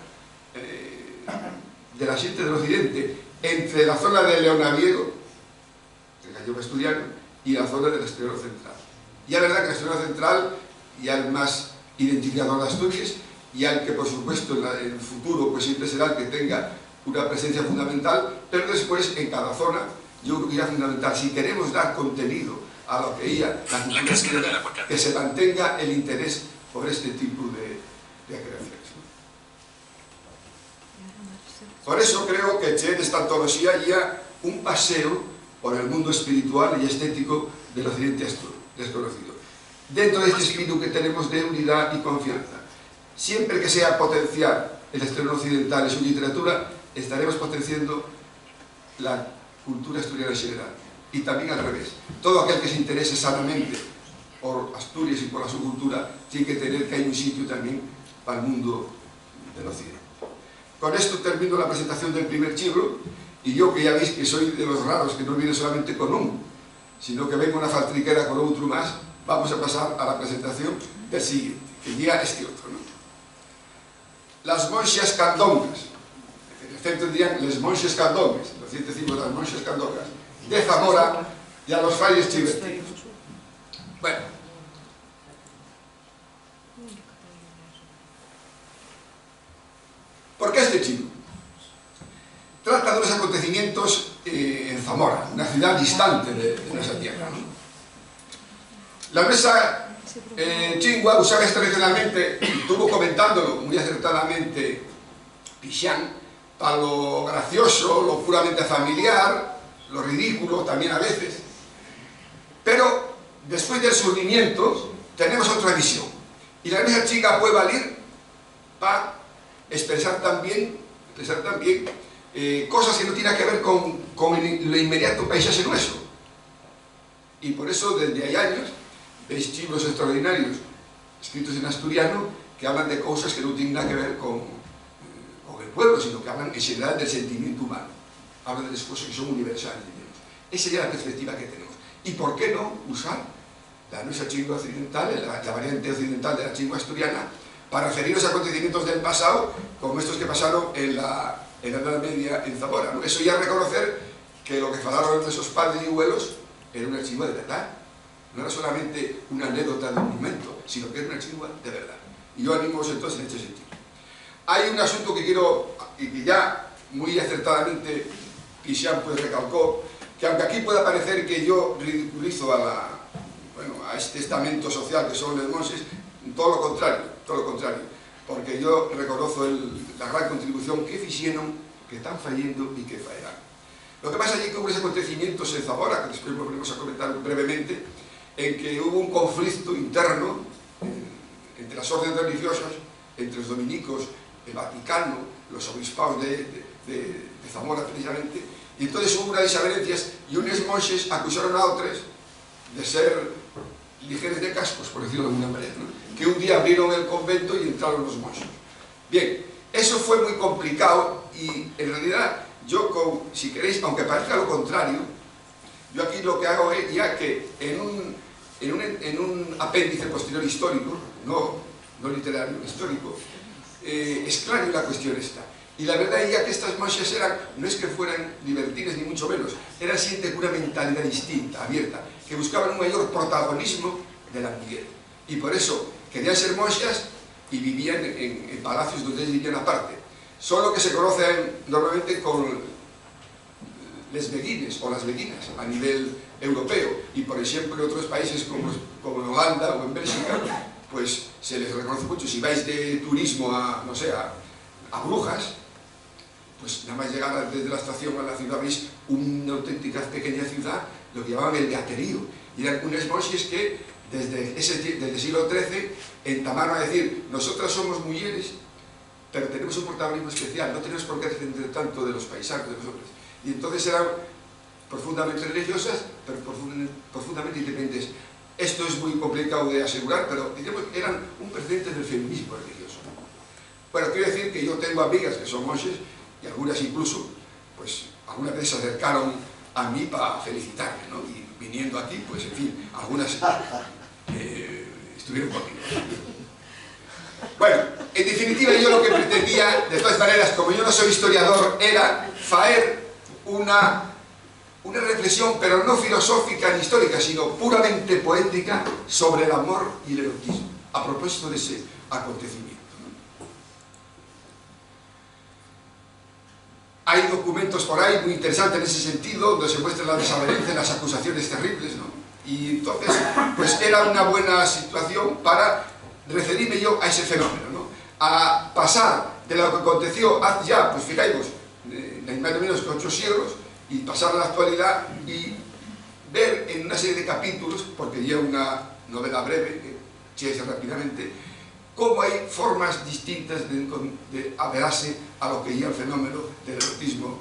de la gente del occidente, entre la zona de Leonaviego, del gallego asturiano, y la zona del asturiano central. Y es verdad que el asturiano central ya el más identificador de Asturias, y al que por supuesto en el futuro pues siempre será el que tenga una presencia fundamental, pero después en cada zona yo creo que ya es fundamental, si queremos dar contenido a lo que ya la cultura asturiana, que se mantenga el interés por este tipo de creaciones. Por eso creo que en esta antología ya un paseo por el mundo espiritual y estético del occidente desconocido, dentro de este espíritu que tenemos de unidad y confianza. Siempre que sea potenciar el estreno occidental en su literatura, estaremos potenciando la cultura asturiana en general. Y también al revés. Todo aquel que se interese sanamente por Asturias y por la subcultura tiene que tener que hay un sitio también para el mundo del occidente. Con esto termino la presentación del primer libro, y yo, que ya veis que soy de los raros que no viene solamente con un, sino que vengo una faltriquera con otro más, vamos a pasar a la presentación del siguiente, que ya este otro, ¿no? Las monxas candongas, en el centro dirían les monxes candongas, los occidente decimos las monxas candongas, de Zamora y a los frailes chivertinos. Bueno, ¿por qué este chico? Trata de unos acontecimientos en Zamora, una ciudad distante de nuestra tierra, ¿no? La mesa chingua, usada tradicionalmente, estuvo comentándolo muy acertadamente Pixán, para lo gracioso, lo puramente familiar, lo ridículo también a veces. Pero después del surgimiento tenemos otra visión. Y la mesa chica puede valer para expresar también cosas que no tienen que ver con el inmediato paisaje nuestro. Y por eso desde hay años veis libros extraordinarios escritos en asturiano que hablan de cosas que no tienen nada que ver con el pueblo, sino que hablan en general del sentimiento humano. Hablan de las cosas que son universales, digamos. Esa es la perspectiva que tenemos. ¿Y por qué no usar la nuestra chingua occidental, la variante occidental de la chingua asturiana, para referirnos a acontecimientos del pasado, como estos que pasaron en la Edad Media en Zamora, ¿no? Eso ya reconocer que lo que falaron nuestros padres y abuelos era una chingua de verdad. No era solamente una anécdota de un momento, sino que era una chingua de verdad. Y yo animo entonces en este sentido. Hay un asunto que quiero, y que ya muy acertadamente Pixán pues recalcó, que aunque aquí pueda parecer que yo ridiculizo a este estamento social que son los monjes, todo lo contrario, porque yo reconozco la gran contribución que hicieron, que están fallando y que fallarán. Lo que pasa allí es que hubo esos acontecimientos en Zamora, que después volveremos a comentar brevemente, en que hubo un conflicto interno entre las órdenes religiosas, entre los dominicos, el Vaticano, los obispados de Zamora precisamente, y entonces hubo unas desavenencias y unos monjes acusaron a otros de ser ligeros de cascos, por decirlo de alguna manera, ¿no? Que un día abrieron el convento y entraron los monjes. Bien, eso fue muy complicado y en realidad yo, si queréis, aunque parezca lo contrario, yo aquí lo que hago es ya que en un apéndice posterior histórico, no literario, histórico, esclario la cuestión esta. Y la verdad es ya que estas monjas no es que fueran libertines ni mucho menos, eran siempre una mentalidad distinta, abierta, que buscaban un mayor protagonismo de la mujer. Y por eso querían ser monjas y vivían en palacios donde ellos vivían aparte. Solo que se conocen normalmente con les beguines o las beguinas a nivel europeo. Y por ejemplo en otros países como en Holanda o en Bélgica, pues se les reconoce mucho. Si vais de turismo a, no sé, a Brujas, pues nada más llegar desde la estación a la ciudad veis una auténtica pequeña ciudad, lo que llamaban el beaterío. Y eran unas monjas que desde el siglo XIII entamaron a decir: nosotras somos mujeres, pero tenemos un protagonismo especial, no tenemos por qué defender tanto de los paisanos, de los hombres. Y entonces eran profundamente religiosas, pero profundamente independientes. Esto es muy complicado de asegurar, pero digamos, eran un precedente del feminismo religioso. Bueno, quiero decir que yo tengo amigas que son monjes, y algunas incluso, pues algunas veces se acercaron a mí para felicitarme, ¿no? Y viniendo aquí, pues en fin, algunas estuvieron conmigo. Bueno, en definitiva yo lo que pretendía, de todas maneras, como yo no soy historiador, era hacer una reflexión, pero no filosófica ni histórica, sino puramente poética sobre el amor y el erotismo, a propósito de ese acontecimiento. Hay documentos por ahí muy interesantes en ese sentido, donde se muestran las desavenencias, las acusaciones terribles, ¿no? Y entonces, pues era una buena situación para referirme yo a ese fenómeno, ¿no? A pasar de lo que aconteció hace ya, pues fijaos, más o menos que 8 siglos, y pasar a la actualidad y ver en una serie de capítulos, porque ya una novela breve, que se rápidamente, cómo hay formas distintas de averarse a lo que ya el fenómeno del erotismo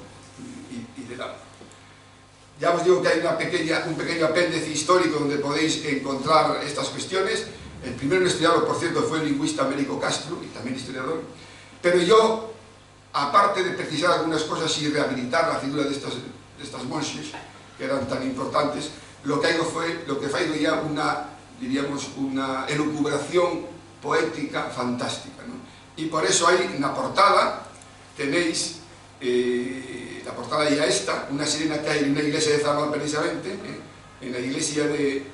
y del amor. Ya os digo que hay un pequeño apéndice histórico donde podéis encontrar estas cuestiones. El primero en estudiarlo, por cierto, fue el lingüista Américo Castro, y también historiador. Pero yo, aparte de precisar algunas cosas y rehabilitar la figura de estas monjas, que eran tan importantes, lo que fue ya una elucubración poética fantástica, ¿no? Y por eso hay en la portada, tenéis la portada ya esta, una sirena que hay en una iglesia de Zamora precisamente, en la iglesia de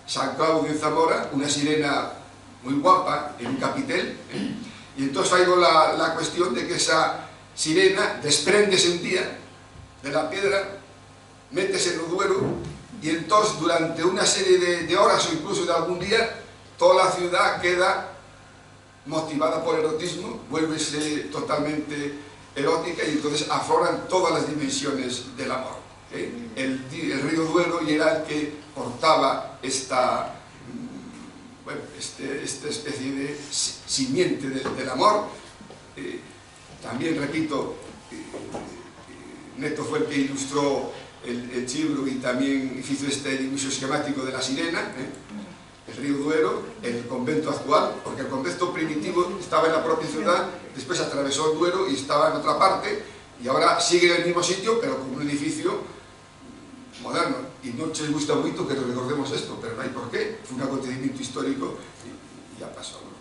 San Claudio en Zamora, una sirena muy guapa en un capitel, y entonces traigo la cuestión de que esa sirena despréndese un día de la piedra, métese en el Duero, y entonces durante una serie de horas o incluso de algún día, toda la ciudad queda motivada por el erotismo, vuélvese totalmente erótica y entonces afloran todas las dimensiones del amor. El río Duero y era el que portaba esta especie de simiente del amor. También, repito, Neto fue el que ilustró el libro y también hizo este dibujo esquemático de la sirena, el río Duero, el convento actual, porque el convento primitivo estaba en la propia ciudad, después atravesó el Duero y estaba en otra parte, y ahora sigue en el mismo sitio, pero con un edificio moderno. Y no os gusta mucho que recordemos esto, pero no hay por qué, fue un acontecimiento histórico y ya pasó, ¿no?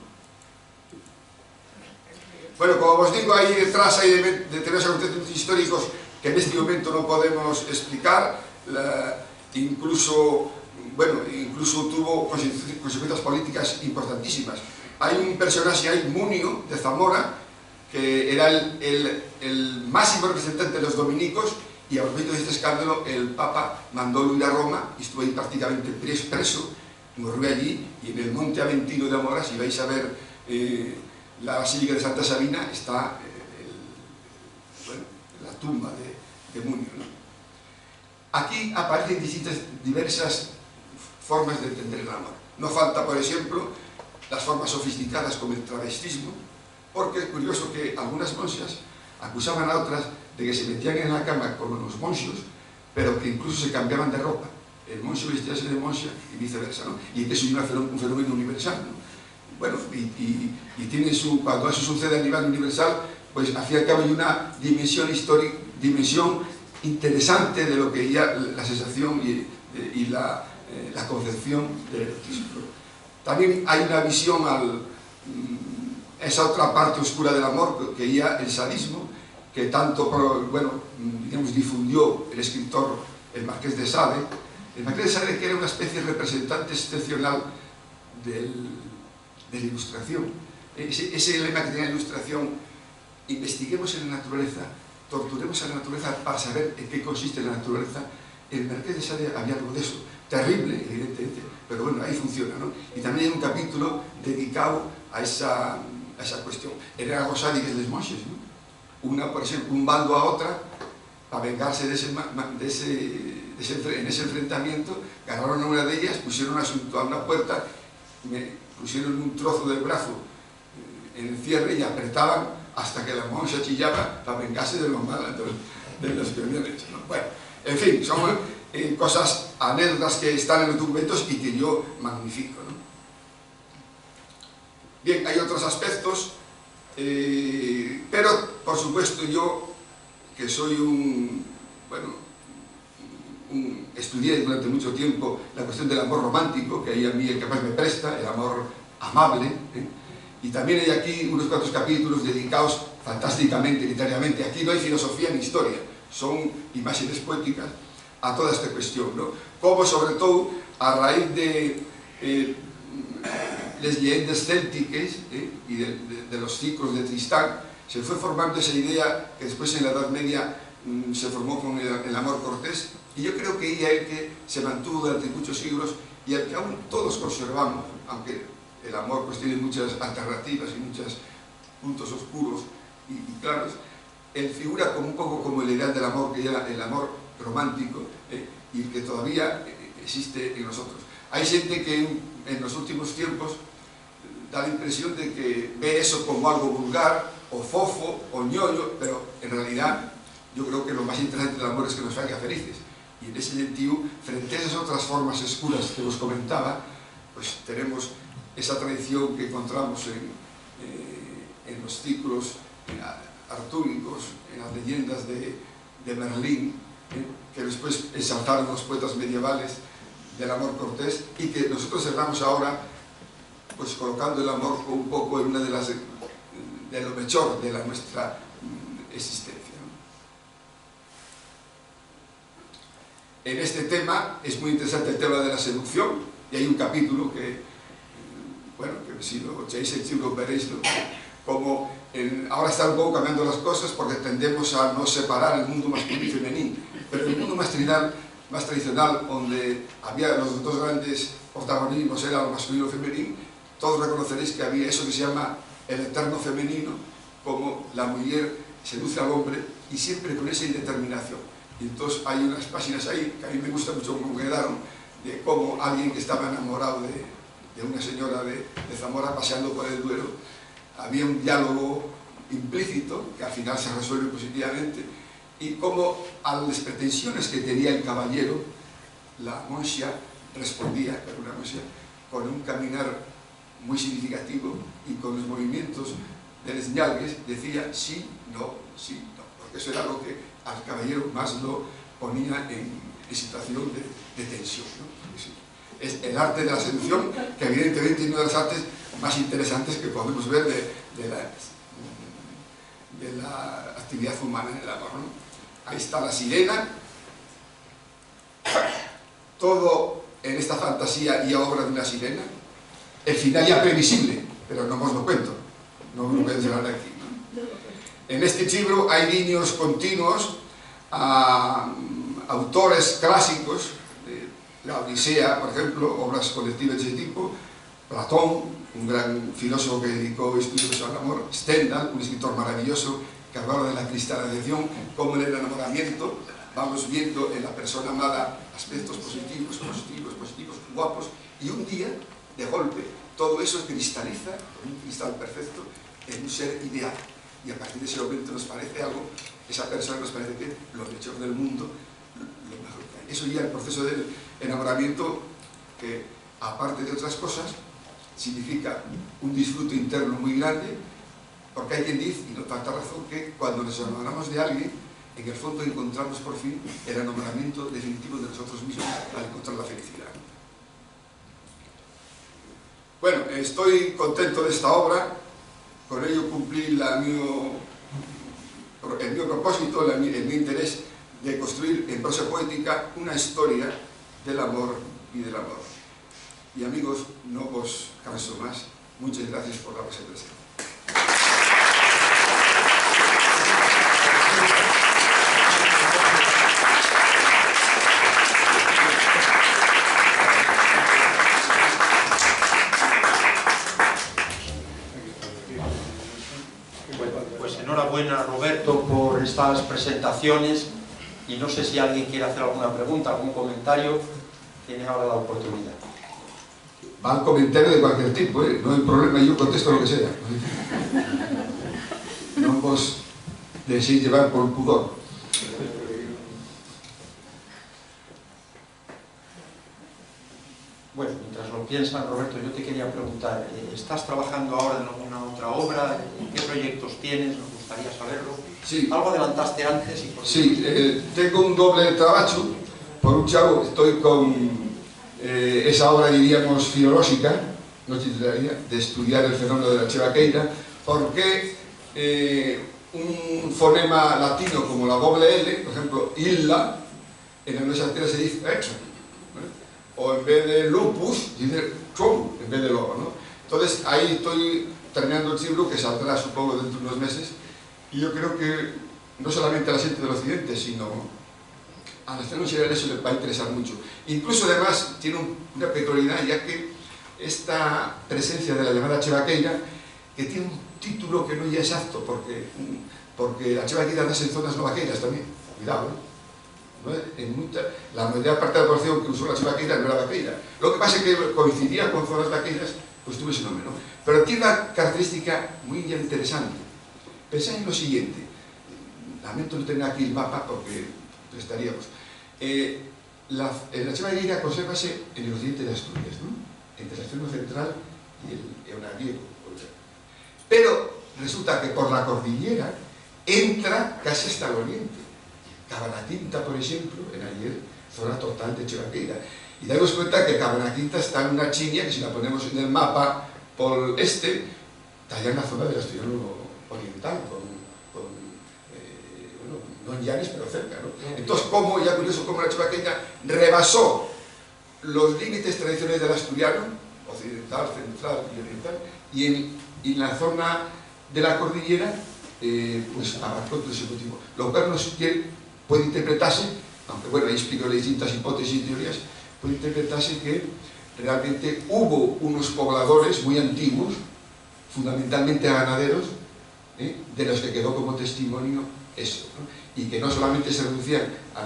Bueno, como os digo, ahí detrás hay determinados acontecimientos históricos que en este momento no podemos explicar, incluso tuvo consecuencias políticas importantísimas. Hay un personaje ahí, Munio, de Zamora, que era el máximo representante de los dominicos, y a propósito de este escándalo, el Papa mandó ir a Roma, y estuvo ahí prácticamente preso, murió allí, y en el Monte Aventino de Amora, si vais a ver la Basílica de Santa Sabina, está la tumba de Munio, ¿no? Aquí aparecen diversas formas de entender el amor. No falta, por ejemplo, las formas sofisticadas como el travestismo, porque es curioso que algunas monjas acusaban a otras de que se metían en la cama con los monxos, pero que incluso se cambiaban de ropa. El monxo vestíase de monxa y viceversa, ¿no? Y eso es un fenómeno universal, ¿no? Bueno, y tiene cuando eso sucede a nivel universal, pues al fin y al cabo hay una dimensión histórica, dimensión interesante de lo que ya la sensación y la concepción del erotismo. También hay una visión esa otra parte oscura del amor, que ya el sadismo, que tanto, bueno, digamos, difundió el escritor, el Marqués de Sade. El Marqués de Sade, que era una especie de representante excepcional de la ilustración. Ese lema que tenía la ilustración: investiguemos en la naturaleza, torturemos a la naturaleza para saber en qué consiste la naturaleza. El Marqués de Sade había algo de eso, terrible, evidentemente, pero bueno, ahí funciona, ¿no? Y también hay un capítulo dedicado a esa cuestión. Eran algo sádicas les monxes, ¿no? Una, por ejemplo, un bando a otra, para vengarse en ese enfrentamiento, agarraron a una de ellas, pusieron a una puerta, pusieron un trozo del brazo en el cierre y apretaban hasta que la monja chillaba para vengarse de los malos, de los que habían hecho, ¿no? Bueno, en fin, son cosas, anécdotas que están en los documentos y que yo magnifico, ¿no? Bien, hay otros aspectos, pero por supuesto yo, que soy estudié durante mucho tiempo la cuestión del amor romántico, que ahí a mí el que más me presta, el amor amable, y también hay aquí unos cuantos capítulos dedicados fantásticamente, literariamente. Aquí no hay filosofía ni historia, son imágenes poéticas a toda esta cuestión, ¿no? Como sobre todo a raíz de las leyendas célticas y de los ciclos de Tristán, se fue formando esa idea que después en la Edad Media se formó con el amor cortés, y yo creo que ella es el que se mantuvo durante muchos siglos y el que aún todos conservamos, aunque el amor pues tiene muchas alternativas y muchos puntos oscuros y claros. Él figura como un poco como el ideal del amor, que era el amor romántico, y que todavía existe en nosotros. Hay gente que en los últimos tiempos da la impresión de que ve eso como algo vulgar, o fofo, o ñoño, pero en realidad yo creo que lo más interesante del amor es que nos haga felices. Y en ese sentido, frente a esas otras formas oscuras que os comentaba, pues tenemos esa tradición que encontramos en los ciclos artúricos, en las leyendas de Merlín, que después exaltaron los poetas medievales del amor cortés, y que nosotros cerramos ahora pues colocando el amor un poco en una de lo mejor de nuestra existencia. En este tema es muy interesante el tema de la seducción, y hay un capítulo que, bueno, que si lo echáis el libro veréis como ahora están un poco cambiando las cosas porque tendemos a no separar el mundo masculino y femenino, pero el mundo más tradicional, donde había los dos grandes protagonismos, era lo masculino y femenino, todos reconoceréis que había eso que se llama el eterno femenino, como la mujer seduce al hombre y siempre con esa indeterminación. Y entonces hay unas páginas ahí que a mí me gusta mucho cómo quedaron, de cómo alguien que estaba enamorado de una señora de Zamora paseando por el Duero, había un diálogo implícito que al final se resuelve positivamente, y cómo a las pretensiones que tenía el caballero, la monja respondía, pero una monja, con un caminar muy significativo y con los movimientos de los ñalgues decía sí, no, porque eso era lo que al caballero más lo ponía en situación de tensión, ¿no? Es el arte de la seducción, que evidentemente es una de las artes más interesantes que podemos ver de la actividad humana en el amor, ¿no? Ahí está la sirena, todo en esta fantasía y obra de una sirena, el final ya previsible, pero no os lo cuento, no me lo voy a llevar aquí, ¿no? En este libro hay guiños continuos a autores clásicos, la Odisea, por ejemplo, obras colectivas de ese tipo, Platón, un gran filósofo que dedicó estudios al amor, Stendhal, un escritor maravilloso que hablaba de la cristalización, como en el enamoramiento vamos viendo en la persona amada aspectos positivos, guapos, y un día, de golpe, todo eso cristaliza, con un cristal perfecto, en un ser ideal. Y a partir de ese momento nos parece algo, esa persona nos parece que lo mejor del mundo, lo mejor que hay. Eso ya el proceso del enamoramiento, que aparte de otras cosas, significa un disfrute interno muy grande, porque hay quien dice, y no falta razón, que cuando nos enamoramos de alguien, en el fondo encontramos por fin el enamoramiento definitivo de nosotros mismos al encontrar la felicidad. Bueno, estoy contento de esta obra, con ello cumplí el mío propósito, el mío interés de construir en prosa poética una historia del amor y del amor. Y amigos, no os canso más. Muchas gracias por la vuestra presencia. Pues enhorabuena, Roberto, por estas presentaciones, y no sé si alguien quiere hacer alguna pregunta, algún comentario, tiene ahora la oportunidad. Va al comentario de cualquier tipo, no hay problema, yo contesto lo que sea. No os dejéis llevar por el pudor. Bueno, mientras lo piensan, Roberto, yo te quería preguntar, ¿estás trabajando ahora en alguna otra obra? ¿Qué proyectos tienes? Nos gustaría saberlo. Sí. Algo adelantaste antes y por Sí, tengo un doble trabajo. Por un chavo, estoy con esa obra, diríamos, filológica, no titularía, de estudiar el fenómeno de la chevaqueira, porque un fonema latino como la doble L, por ejemplo, illa, en la nuestra tierra se dice hecho, o en vez de lupus, dice chomu, en vez de lobo, ¿no? Entonces, ahí estoy terminando el libro, que saldrá, supongo, dentro de unos meses, y yo creo que no solamente a la gente del occidente, sino a las naciones generales eso les va a interesar mucho. Incluso, además, tiene una peculiaridad, ya que esta presencia de la llamada chevaqueira, que tiene un título que no es exacto, porque la chevaqueira nace en zonas no vaqueiras también, cuidado, la mayor parte de la población que usó la chevaqueira no era vaqueira. Lo que pasa es que coincidía con zonas vaqueiras, pues tuve ese nombre, ¿no? Pero tiene una característica muy interesante. Pensad en lo siguiente, lamento no tener aquí el mapa porque estaríamos. La chevaqueira consérvase en el occidente de Asturias, ¿no? Entre el extremo central y el Eunariego. Pero resulta que por la cordillera entra casi hasta el oriente. Cabanatinta, por ejemplo, en ayer, zona total de chevaqueira. Y daos cuenta que Cabanatinta está en una chinia que, si la ponemos en el mapa por este, está ya en la zona del asturiano oriental, bueno, no en Llanes, pero cerca, ¿no? Entonces, como, ya curioso, como la chevaqueira rebasó los límites tradicionales del asturiano, occidental, central y oriental, y en la zona de la cordillera, pues abarcó todo ese motivo. Lo cual puede interpretarse, aunque bueno, ahí explico las distintas hipótesis y teorías, puede interpretarse que realmente hubo unos pobladores muy antiguos, fundamentalmente ganaderos, de los que quedó como testimonio eso, ¿no? Y que no solamente se reducían a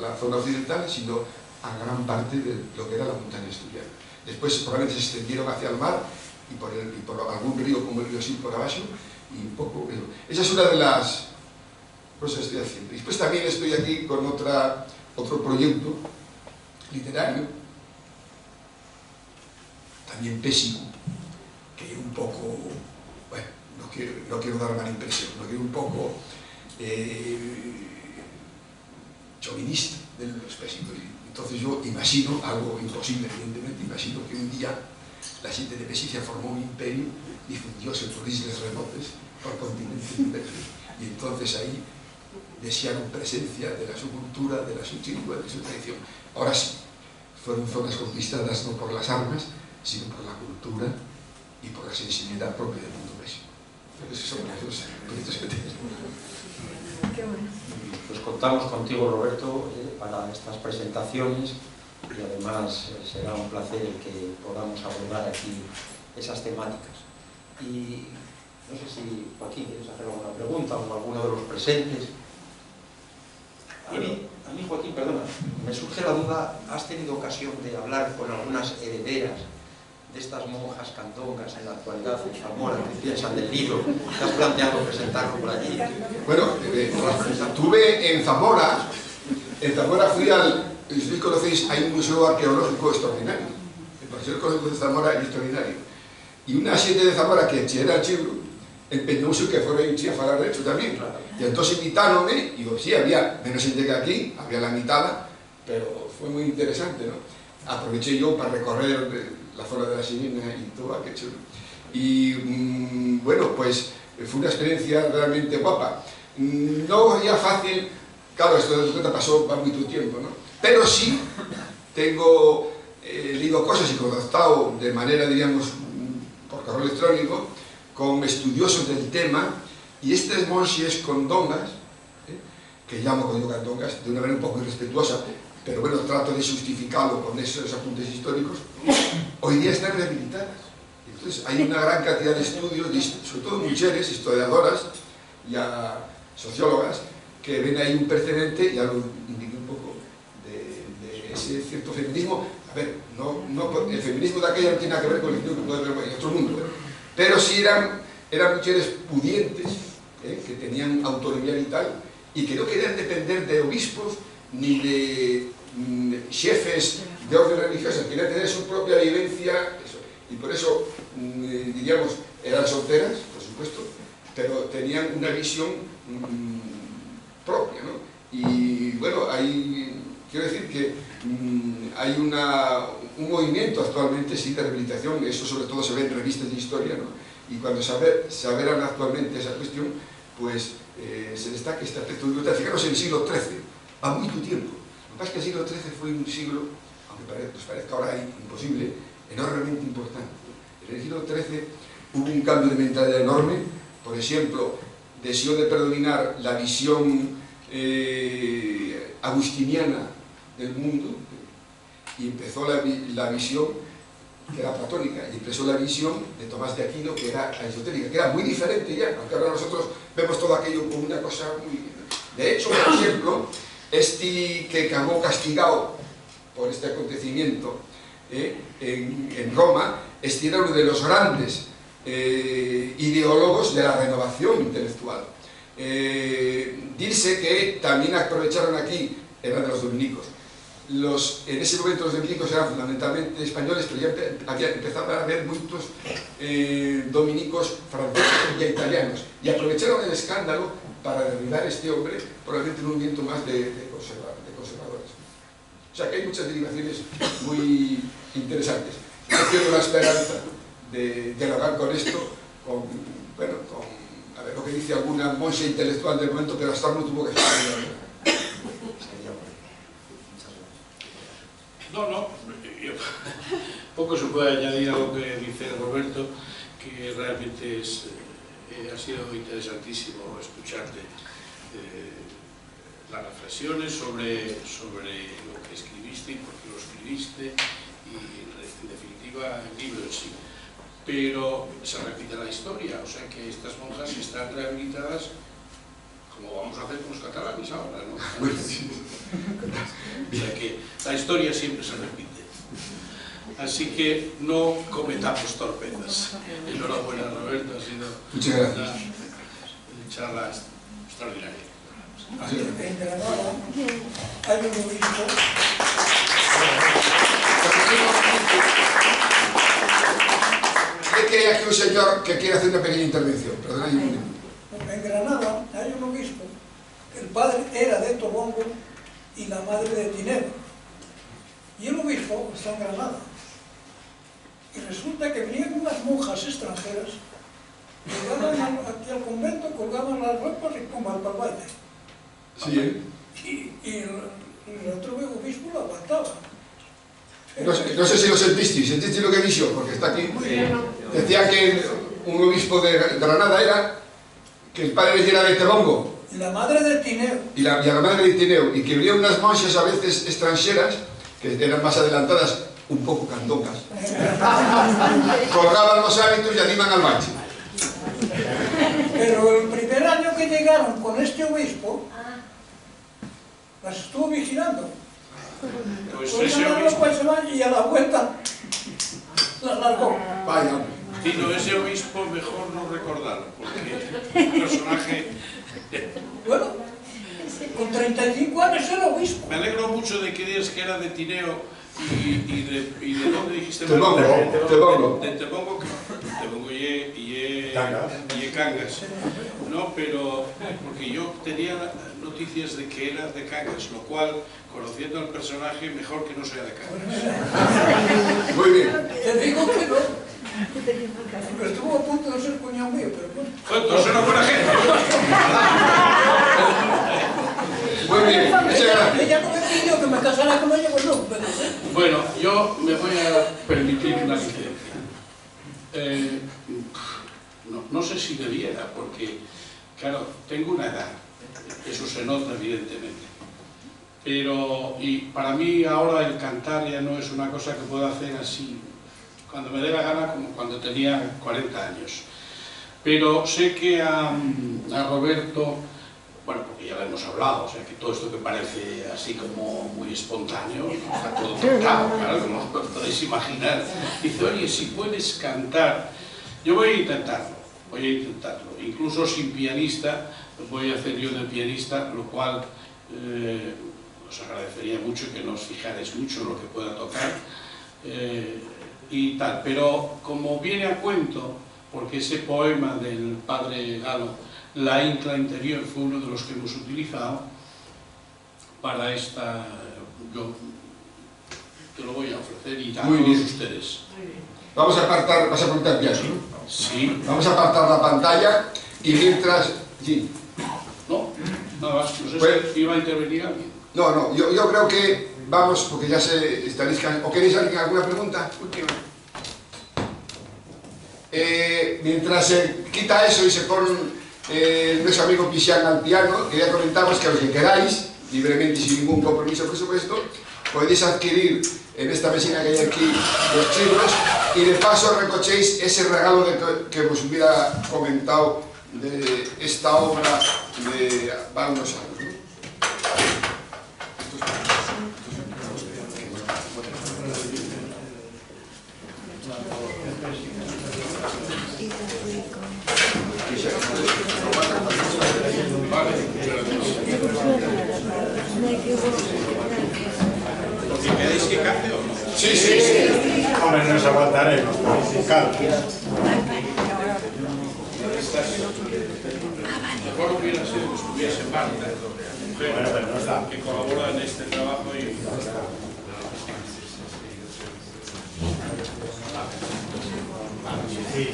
la zona occidental, sino a gran parte de lo que era la montaña asturiana. Después probablemente se extendieron hacia el mar y por algún río como el río Sil por abajo, y un poco... Esa es una de las cosas que estoy haciendo. Después también estoy aquí con otro proyecto literario, también pésimo, que un poco, bueno, no quiero dar mala impresión, no quiero un poco chauvinista de los pésimos. Entonces yo imagino algo imposible, evidentemente, imagino que un día la gente de Pesicia formó un imperio, difundióse por islas remotas, por continentes diversos, y entonces ahí desearon presencia de su cultura, de su lengua, de su tradición. Ahora sí, fueron zonas conquistadas no por las armas, sino por la cultura y por la sensibilidad propia del mundo bésico. Esos son los proyectos que tenemos. Pues contamos contigo, Roberto, para estas presentaciones, y además será un placer el que podamos abordar aquí esas temáticas. Y no sé si Joaquín quieres hacer alguna pregunta o alguno de los presentes. A mí, Joaquín, perdona, me surge la duda, ¿has tenido ocasión de hablar con algunas herederas estas monjas candongas en la actualidad en Zamora, ¿qué piensan del libro? ¿Te has planteado presentarlo por allí? Bueno, estuve en Zamora fui al, si ustedes conocéis, hay un museo arqueológico extraordinario, el Museo Arqueológico de Zamora es extraordinario, y una xente de Zamora que era chibro, empeñouse que fora un a falar de hecho tamén, e entón invitáronme, e sí, había menos xente que aquí, había la mitada, pero foi moi interesante, ¿no? Aproveché yo para recorrer la zona de la Ximena y todo aquello. Y bueno, pues fue una experiencia realmente guapa. No era fácil, claro, esto de lo que pasó va mucho tiempo, ¿no? Pero sí tengo, digo cosas y contactado de manera, diríamos, por correo electrónico, con estudiosos del tema, y estas monxes condongas, que llamo condongas, de una manera un poco irrespetuosa, pero bueno, trato de justificarlo con esos apuntes históricos, hoy día están rehabilitadas. Entonces hay una gran cantidad de estudios, sobre todo mujeres, historiadoras y sociólogas, que ven ahí un precedente, ya lo indiqué un poco, de ese cierto feminismo. A ver, el feminismo de aquella no tiene nada que ver con el feminismo que puede haber en otro mundo, pero sí eran mujeres pudientes, que tenían autonomía vital y que no querían depender de obispos ni de jefes de orden religiosa, querían tener su propia vivencia, y por eso, diríamos, eran solteras, por supuesto, pero tenían una visión propia, ¿no? Y bueno, quiero decir que hay un movimiento actualmente, sí, de rehabilitación, eso sobre todo se ve en revistas de historia, ¿no? Y cuando se verán actualmente esa cuestión, pues se destaca este aspecto. Fijaros en el siglo XIII, a mucho tiempo. Lo que pasa es que el siglo XIII fue un siglo, aunque nos parezca ahora imposible, enormemente importante. En el siglo XIII hubo un cambio de mentalidad enorme. Por ejemplo, deseó de predominar la visión agustiniana del mundo, y empezó la visión que era platónica, y empezó la visión de Tomás de Aquino, que era aristotélica, que era muy diferente ya, aunque ahora nosotros vemos todo aquello como una cosa muy... De hecho, por ejemplo, que acabó castigado por este acontecimiento en Roma, era uno de los grandes ideólogos de la renovación intelectual. Dice que también aprovecharon aquí, eran de los dominicos. En ese momento los dominicos eran fundamentalmente españoles, pero ya empezaban a haber muchos dominicos franceses y italianos, y aprovecharon el escándalo para derribar a este hombre, probablemente en un movimiento más de conservadores. O sea que hay muchas derivaciones muy interesantes. Yo tengo la esperanza de dialogar con esto, a ver lo que dice alguna monja intelectual del momento, pero hasta ahora no tuvo que estar. No, poco se puede añadir a lo que dice Roberto, que realmente ha sido interesantísimo escucharte las reflexiones sobre lo que escribiste y por qué lo escribiste, y en definitiva el libro en sí. Pero se repite la historia, o sea que estas monjas están rehabilitadas, como vamos a hacer con los catalanes ahora, ¿no? O sea que la historia siempre se repite. Así que no cometamos torpezas. Enhorabuena, Roberto, ha sido una charla extraordinaria. En Granada hay un obispo. Es que hay aquí un señor que quiere hacer una pequeña intervención. En Granada hay un obispo, el padre era de Tobongo y la madre de Tineo. Y el obispo está en Granada. Y resulta que venían unas monjas extranjeras, llegaban aquí al convento, colgaban las ropas y pum, al baile. Sí, Y el otro obispo lo aguantaba. No sé si lo sentiste lo que dijo, porque está aquí. Decía que un obispo de Granada era que el padre era de Tobongo. Y la madre de Tineo. Y la madre de Tineo. Y que había unas monjas a veces extranjeras, que eran más adelantadas, un poco candongas. Colgaban los hábitos y animan al macho. Pero el primer año que llegaron con este obispo, las estuvo vigilando. Pues Colgan ese la obispo, ropa y se van, y a la vuelta las las largó. Vaya, hombre. Tino, ese obispo mejor no recordarlo, porque el personaje... Bueno, con 35 años era obispo. Me alegro mucho de que digas que era de Tineo y de dónde dijiste... Tebongo. De Tebongo, Tebongo y Cangas. No, pero porque yo tenía noticias de que eras de Cangas, lo cual, conociendo al personaje, mejor que no sea de Cangas. Muy bien. Te digo que no. Estuvo a punto de ser cuñado mío, pero bueno. Pues no buena gente. Muy bien, muchas gracias. Ella no me pidió que me casara con ella, pues no. Pero... Bueno, yo me voy a permitir una licencia. No sé si debiera, porque, claro, tengo una edad, eso se nota evidentemente. Pero, y para mí ahora el cantar ya no es una cosa que pueda hacer así, cuando me dé la gana, como cuando tenía 40 años. Pero sé que a Roberto, bueno, porque ya lo hemos hablado, o sea, que todo esto que parece así como muy espontáneo, está todo tocado, claro, como podéis imaginar. Dice, oye, si puedes cantar, yo voy a intentarlo, incluso sin pianista, voy a hacer yo de pianista, lo cual os agradecería mucho que nos fijarais mucho en lo que pueda tocar y tal, pero como viene a cuento, porque ese poema del padre Galo, La Incla Interior, fue uno de los que hemos utilizado para esta, yo te lo voy a ofrecer y a todos ustedes. Vamos a apartar, vas a preguntar piano, ¿no? Sí. Vamos a apartar la pantalla y mientras... Sí. No, nada más, no sé Pues, si iba a intervenir alguien. No, yo creo que vamos, porque ya se estaréis... ¿O queréis alguna pregunta? Mientras se quita eso y se pone nuestro amigo Pixián al piano, que ya comentamos que a los que queráis, libremente y sin ningún compromiso por supuesto, podéis adquirir en esta mesina que hay aquí los libros y de paso recochéis ese regalo que os hubiera comentado de esta obra de va unos años, ¿no? ¿Porque queréis que cante o no? Sí. Hombre, nos aguantaremos. Claro. Mejor hubiera sido que estuviese Marta, mujer, Bueno, pero no está. que colabora en este trabajo y... Sí.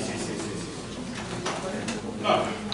No.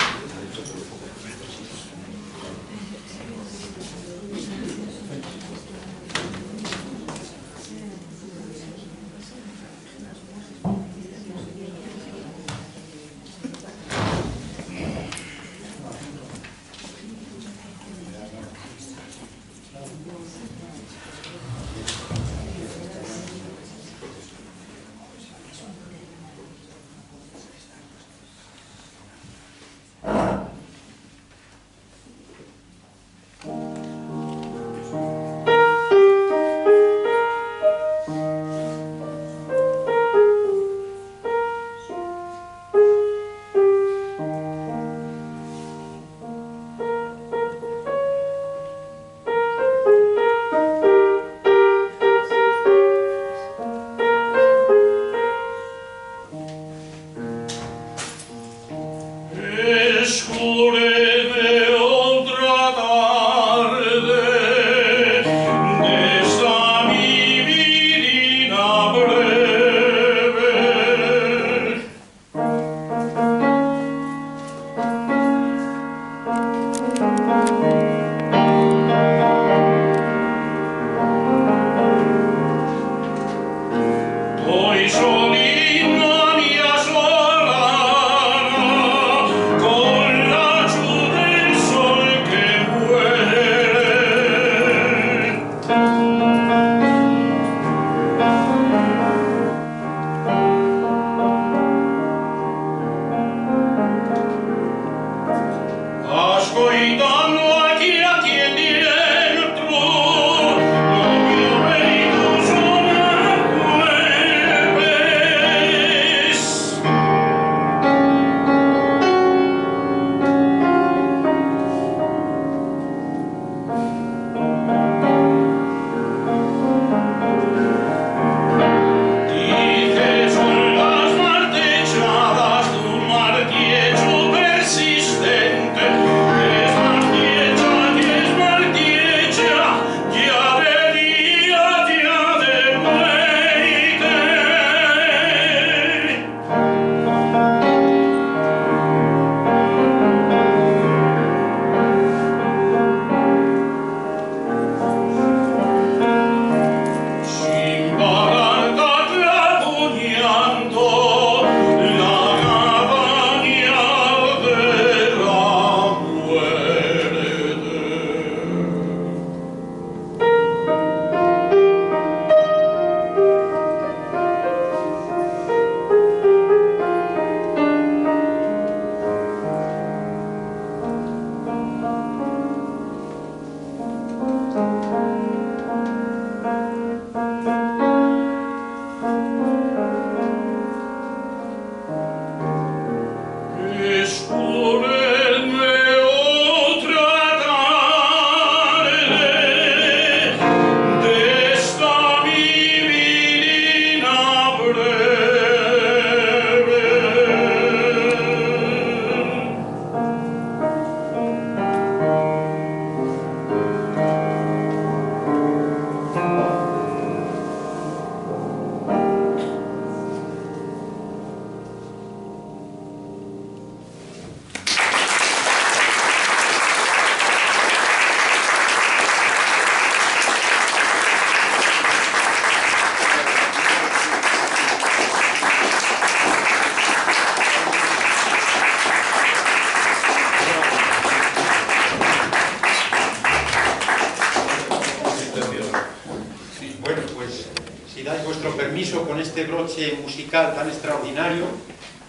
este broche musical tan extraordinario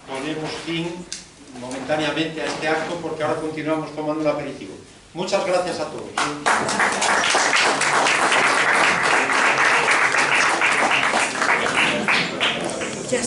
ponemos fin momentáneamente a este acto, porque ahora continuamos tomando el aperitivo. Muchas gracias a todos.